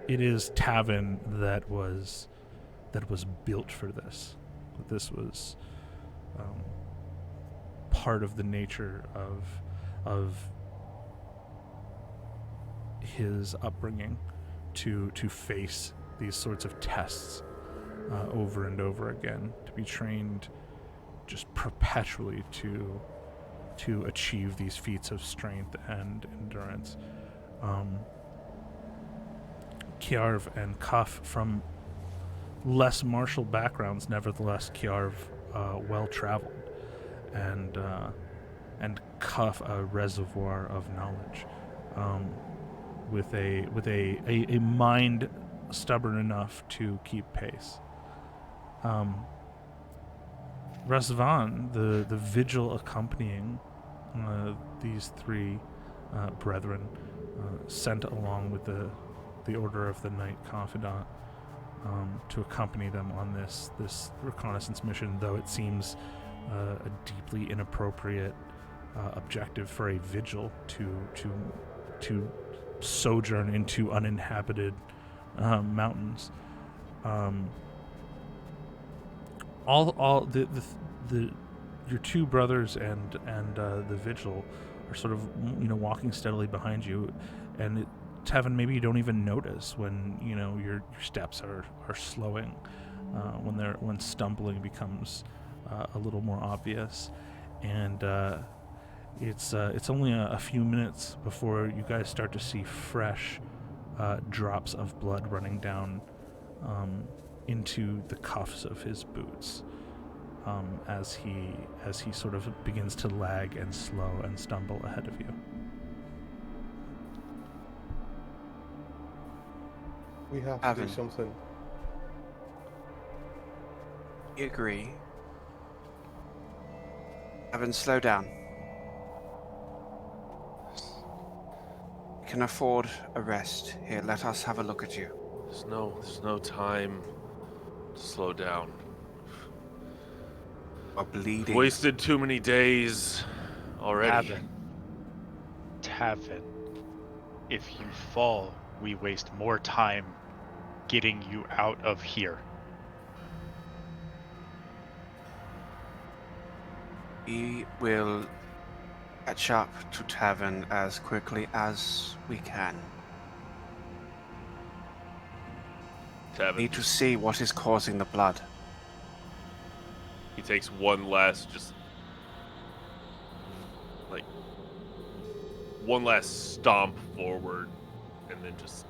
Speaker 1: It is Tavin that was built for this. This was part of the nature of his upbringing to face these sorts of tests over and over again, to be trained just perpetually to achieve these feats of strength and endurance. Kiarv and Cuff, from less martial backgrounds, nevertheless Kiarv well-traveled, and Cuff a reservoir of knowledge, with a mind stubborn enough to keep pace. Razvan, the vigil accompanying these three brethren, sent along with the order of the Knight Confidant to accompany them on this reconnaissance mission, though it seems a deeply inappropriate objective for a vigil to sojourn into uninhabited mountains. All your two brothers and the vigil sort of walking steadily behind you, and Tevin, maybe you don't even notice when your steps are slowing, when stumbling becomes a little more obvious, and it's only a few minutes before you guys start to see fresh drops of blood running down into the cuffs of his boots, as he sort of begins to lag and slow and stumble ahead of you.
Speaker 3: We have to
Speaker 4: Evan.
Speaker 3: do something.
Speaker 4: You agree? Evan, slow down. We can afford a rest. Here, let us have a look at you.
Speaker 2: There's no time to slow down.
Speaker 4: Are bleeding.
Speaker 2: Wasted too many days already.
Speaker 5: Tavin, if you fall, we waste more time getting you out of here.
Speaker 4: We will catch up to Tavern as quickly as we can.
Speaker 2: Tavin,
Speaker 4: Need to see what is causing the blood.
Speaker 2: he takes one last stomp forward, and then just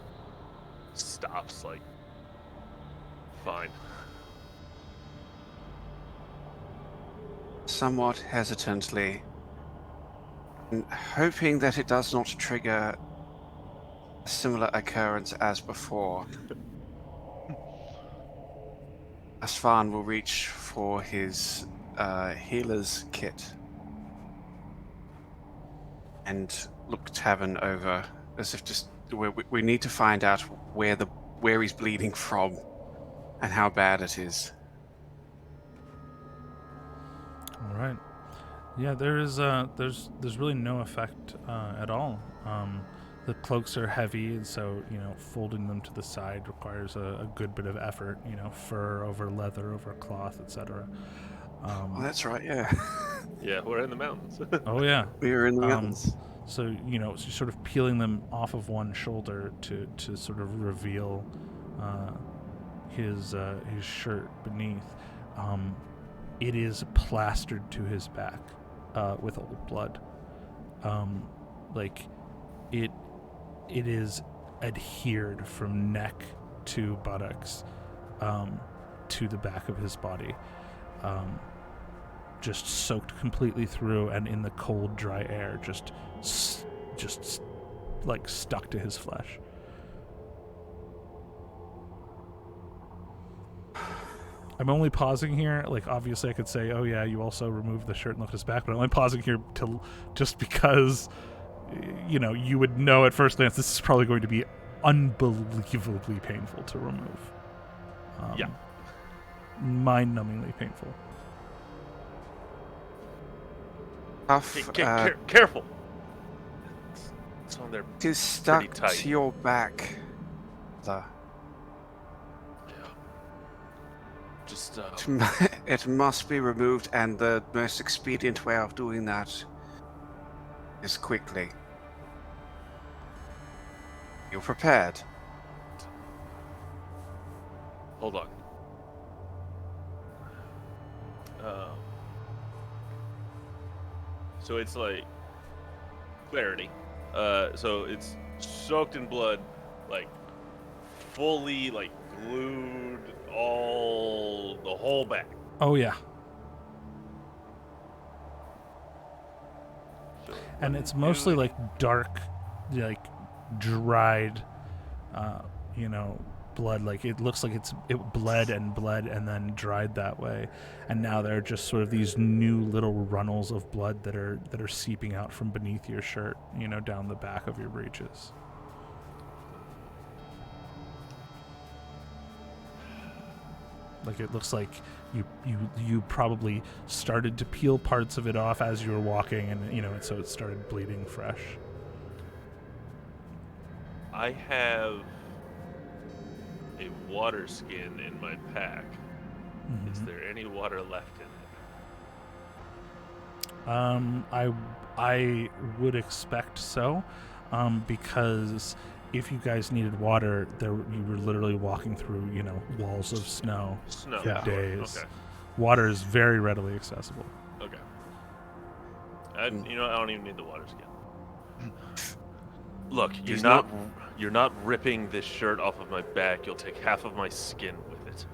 Speaker 2: stops. Fine.
Speaker 4: Somewhat hesitantly, and hoping that it does not trigger a similar occurrence as before. Asfan will reach for his healer's kit and look Tavern over as if just we need to find out where he's bleeding from and how bad it is.
Speaker 1: All right. Yeah, there's really no effect at all. The cloaks are heavy, and so folding them to the side requires a good bit of effort. Fur over leather over cloth, etc.
Speaker 4: Oh, that's right. Yeah,
Speaker 2: Yeah, we're in the mountains.
Speaker 1: Oh yeah.
Speaker 4: we are in the mountains.
Speaker 1: So so sort of peeling them off of one shoulder to sort of reveal his shirt beneath. It is plastered to his back with old blood. It is adhered from neck to buttocks to the back of his body, just soaked completely through, and in the cold, dry air, just stuck to his flesh. I'm only pausing here. Obviously, I could say, "Oh yeah, you also removed the shirt and left his back," but I'm only pausing here just because, you would know at first glance this is probably going to be unbelievably painful to remove.
Speaker 2: Yeah.
Speaker 1: Mind-numbingly painful.
Speaker 4: Tough.
Speaker 2: Careful. It's on there.
Speaker 4: It is stuck
Speaker 2: tight.
Speaker 4: to your back.
Speaker 2: Yeah. Just
Speaker 4: It must be removed, and the most expedient way of doing that is quickly. You're prepared.
Speaker 2: hold on. So it's clarity. So it's soaked in blood, fully glued, the whole back.
Speaker 1: Oh yeah.
Speaker 2: So
Speaker 1: And it's mostly dark, dried, blood. It looks like it bled and then dried that way, and now there are just sort of these new little runnels of blood that are seeping out from beneath your shirt, down the back of your breeches. It looks like you probably started to peel parts of it off as you were walking, and so it started bleeding fresh.
Speaker 2: I have a water skin in my pack. Is there any water left in
Speaker 1: I would expect so, because if you guys needed water, you were literally walking through, walls of snow
Speaker 2: Snow.
Speaker 1: for
Speaker 2: Yeah.
Speaker 1: days.
Speaker 2: Okay.
Speaker 1: Water is very readily accessible.
Speaker 2: Okay. I don't even need the water skin. Look,
Speaker 4: He's
Speaker 2: you're not ripping this shirt off of my back. You'll take half of my skin with it.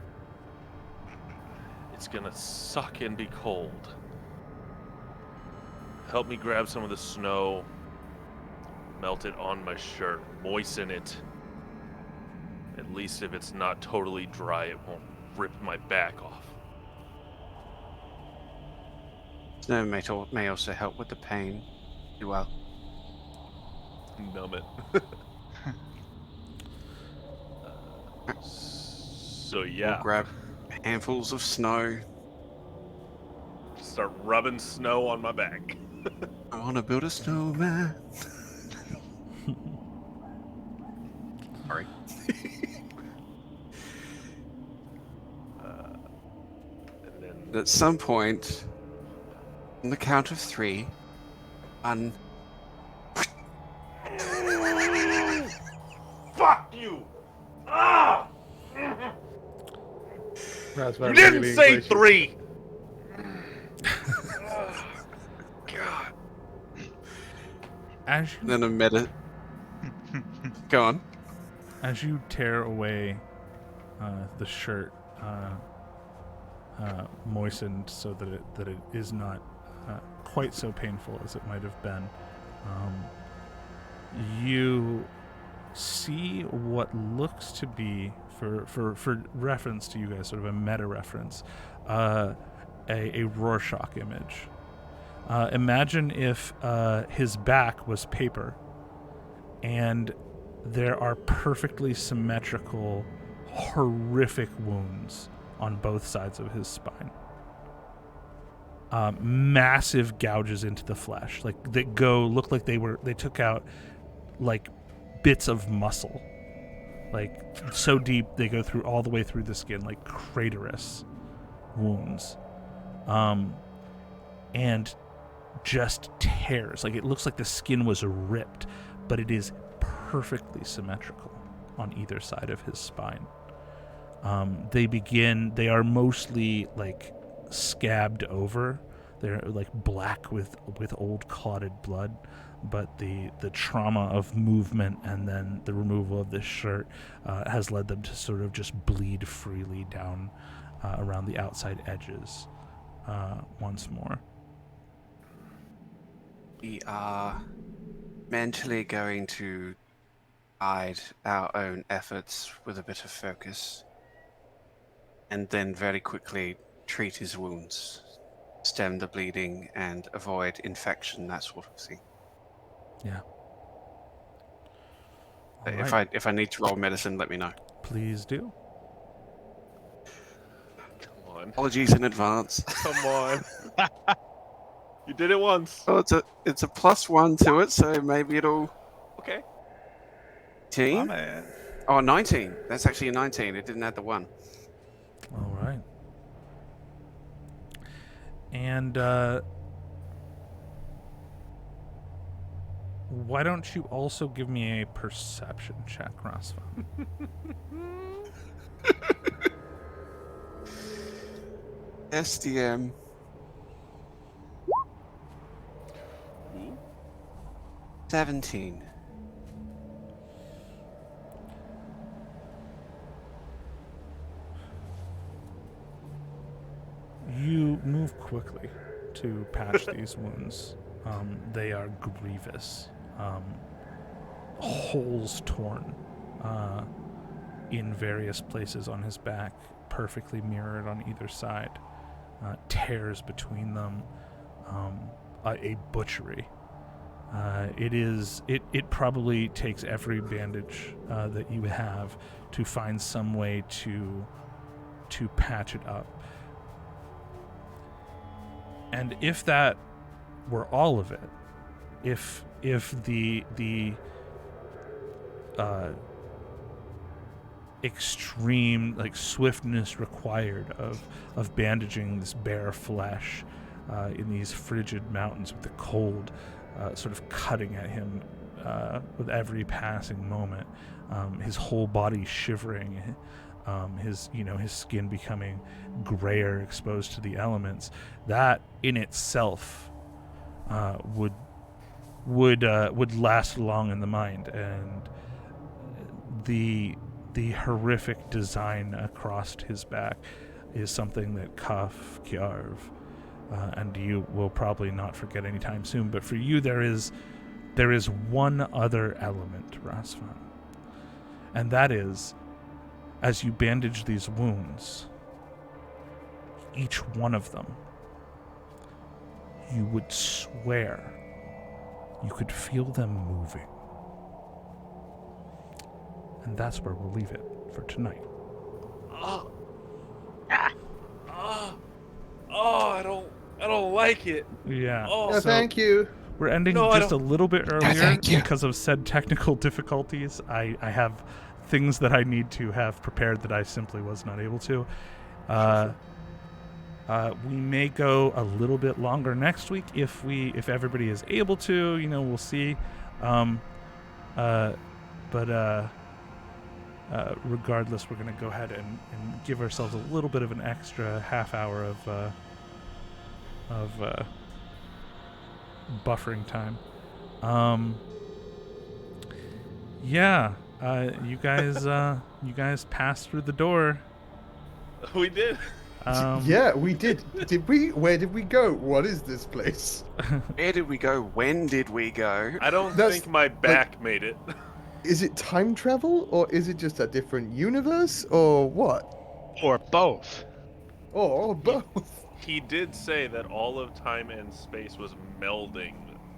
Speaker 2: It's gonna suck and be cold. Help me grab some of the snow, melt it on my shirt, moisten it. At least if it's not totally dry, it won't rip my back off.
Speaker 4: Snow may also help with the pain as well.
Speaker 2: Numb it. So yeah,
Speaker 4: We'll grab handfuls of snow.
Speaker 2: start rubbing snow on my back.
Speaker 4: I want to build a snowman. Sorry.
Speaker 2: And then
Speaker 4: At some point, on the count of 3,
Speaker 2: fuck you! Ah!
Speaker 3: That's
Speaker 2: You
Speaker 3: my
Speaker 2: didn't
Speaker 3: really
Speaker 2: say
Speaker 3: English.
Speaker 2: 3.
Speaker 4: God.
Speaker 1: As you
Speaker 4: Then Go on.
Speaker 1: As you tear away the shirt, moistened so that it is not quite so painful as it might have been, you see what looks to be, for reference to you guys, sort of a meta reference, a Rorschach image. Imagine if his back was paper, and there are perfectly symmetrical, horrific wounds on both sides of his spine. Massive gouges into the flesh, like that look like they took out like bits of muscle, like so deep they go through all the way through the skin, like craterous wounds, and just tears. Like it looks like the skin was ripped, but it is perfectly symmetrical on either side of his spine. They are mostly like scabbed over. They're like black with old clotted blood, but the trauma of movement and then the removal of this shirt has led them to sort of just bleed freely down around the outside edges once more.
Speaker 4: We are mentally going to guide our own efforts with a bit of focus, and then very quickly treat his wounds, stem the bleeding, and avoid infection, that sort of thing.
Speaker 1: Yeah.
Speaker 4: If I need to roll medicine, let me know.
Speaker 1: Please do.
Speaker 2: Come on.
Speaker 4: Apologies in advance.
Speaker 2: Come on. You did it once.
Speaker 4: Oh, it's a +1 to it, so maybe it'll.
Speaker 2: Okay.
Speaker 4: 19?
Speaker 5: man.
Speaker 4: Oh, 19. That's actually a 19. It didn't add the 1.
Speaker 1: All right. And why don't you also give me a perception check, Rosva?
Speaker 4: SDM.
Speaker 2: Ooh.
Speaker 4: 17.
Speaker 1: You move quickly to patch these wounds. They are grievous. Holes torn in various places on his back, perfectly mirrored on either side. Tears between them. A butchery. It probably takes every bandage that you have to find some way to patch it up. And if that were all of it, if the extreme like swiftness required of bandaging this bare flesh in these frigid mountains with the cold sort of cutting at him with every passing moment. His whole body shivering, his skin becoming grayer, exposed to the elements. That in itself would last long in the mind, and the horrific design across his back is something that Kaf, Kiarv, and you will probably not forget anytime soon. But for you, there is one other element, Rasvan, and that is, as you bandage these wounds, each one of them, you would swear you could feel them moving. And that's where we'll leave it for tonight.
Speaker 2: I don't like it.
Speaker 1: Yeah.
Speaker 2: Oh,
Speaker 3: No, thank you.
Speaker 1: We're ending
Speaker 2: No, I
Speaker 1: just a little bit earlier
Speaker 4: thank you.
Speaker 1: because of said technical difficulties. I have things that I need to have prepared that I simply was not able to. We may go a little bit longer next week if everybody is able to. We'll see. Regardless, we're going to go ahead and give ourselves a little bit of an extra half hour of buffering time. You guys passed through the door.
Speaker 2: We did.
Speaker 3: Yeah, we did. Did we? Where did we go? What is this place?
Speaker 4: Where did we go? When did we go?
Speaker 2: I don't
Speaker 3: That's,
Speaker 2: think my back made it.
Speaker 3: Is it time travel, or is it just a different universe, or what?
Speaker 5: Or both.
Speaker 3: Or both?
Speaker 2: He did say that all of time and space was melding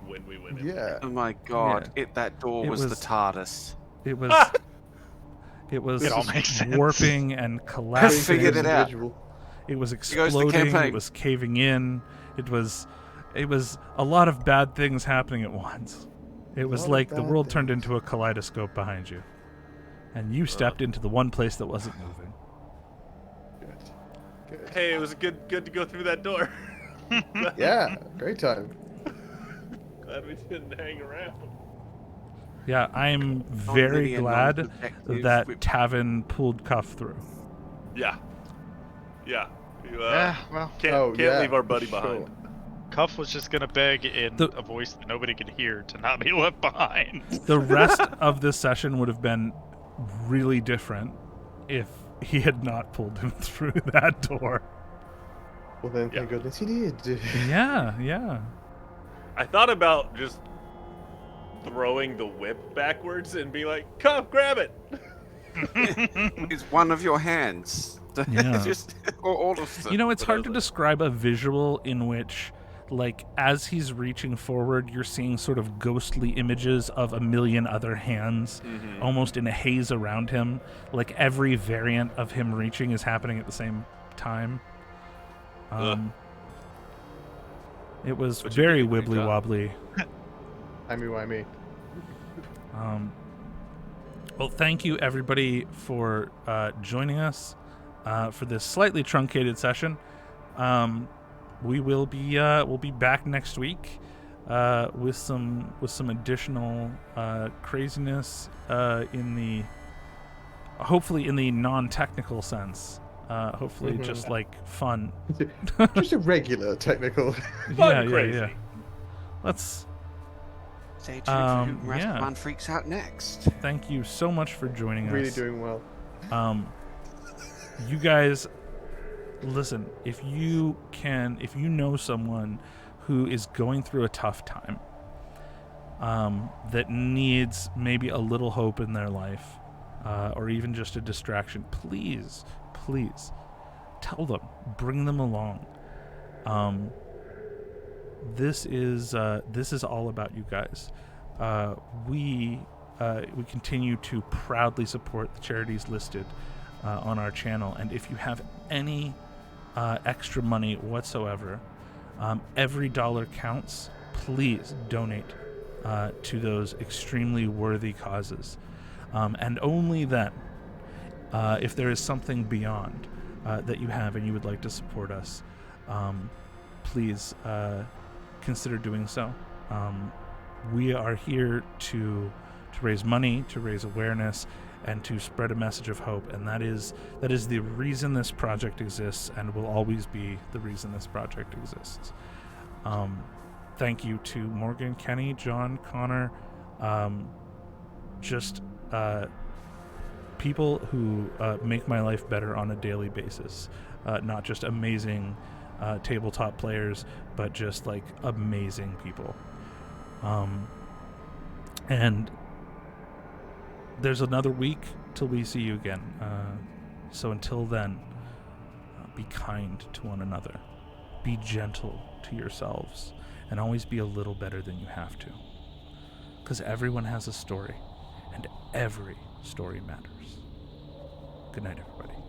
Speaker 2: when we went in.
Speaker 3: Yeah.
Speaker 4: Oh my god, that door
Speaker 1: It
Speaker 4: was the
Speaker 1: was-
Speaker 4: TARDIS.
Speaker 1: It was it was
Speaker 5: It all makes sense.
Speaker 1: warping and collapsing.
Speaker 4: figured it out.
Speaker 3: Individual.
Speaker 1: It was
Speaker 4: goes the
Speaker 1: exploding.
Speaker 4: campaign.
Speaker 1: It was caving in. It was a lot of bad things happening at once. It was
Speaker 3: lot of
Speaker 1: like the
Speaker 3: bad
Speaker 1: world turned
Speaker 3: things.
Speaker 1: into a kaleidoscope behind you, and you stepped into the one place that wasn't moving.
Speaker 3: Good.
Speaker 2: Hey, it was good to go through that door.
Speaker 3: Yeah, great time.
Speaker 2: Glad we didn't hang around.
Speaker 1: Yeah, I'm
Speaker 4: Not
Speaker 1: very
Speaker 4: really a
Speaker 1: glad
Speaker 4: non-detective
Speaker 1: that
Speaker 4: with-
Speaker 1: Tavin pulled Cuff through.
Speaker 2: Yeah. Yeah. You,
Speaker 5: Well,
Speaker 2: can't leave our buddy behind.
Speaker 5: Cuff was just gonna beg in a voice that nobody could hear to not be left behind.
Speaker 1: The rest of this session would have been really different if he had not pulled him through that door.
Speaker 3: Well then, thank goodness he did.
Speaker 1: Yeah.
Speaker 2: I thought about just throwing the whip backwards and be like, "Come, grab it."
Speaker 4: It's one of your hands.
Speaker 1: Yeah.
Speaker 4: Just or all of them.
Speaker 1: It's hard to describe a visual in which, like, as he's reaching forward, you're seeing sort of ghostly images of a million other hands, almost in a haze around him. Like, every variant of him reaching is happening at the same time. It was
Speaker 2: But you
Speaker 1: very
Speaker 2: did a great
Speaker 1: wibbly
Speaker 2: job.
Speaker 1: wobbly.
Speaker 3: Timey-wimey.
Speaker 1: Well, thank you everybody for joining us for this slightly truncated session. We will be we'll be back next week with some additional craziness hopefully in the non-technical sense. Hopefully just like fun.
Speaker 3: Just a regular technical.
Speaker 2: Crazy.
Speaker 1: Yeah. Let's
Speaker 4: Stay tuned for who
Speaker 1: yeah.
Speaker 4: Rasputin freaks out next.
Speaker 1: thank you so much for joining
Speaker 3: Really
Speaker 1: us.
Speaker 3: doing well.
Speaker 1: You guys, listen, if you know someone who is going through a tough time, that needs maybe a little hope in their life, or even just a distraction, please tell them, bring them along. This is all about you guys. We continue to proudly support the charities listed on our channel, and if you have any extra money whatsoever, every dollar counts. Please donate to those extremely worthy causes, and only then, if there is something beyond that you have and you would like to support us, please consider doing so. We are here to raise money, to raise awareness, and to spread a message of hope, and that is the reason this project exists, and will always be the reason this project exists. Thank you to Morgan, Kenny, John, Connor, just people who make my life better on a daily basis. Not just amazing tabletop players, but just like amazing people. And there's another week till we see you again. So until then, be kind to one another. Be gentle to yourselves. And always be a little better than you have to. Because everyone has a story. And every story matters. Good night, everybody.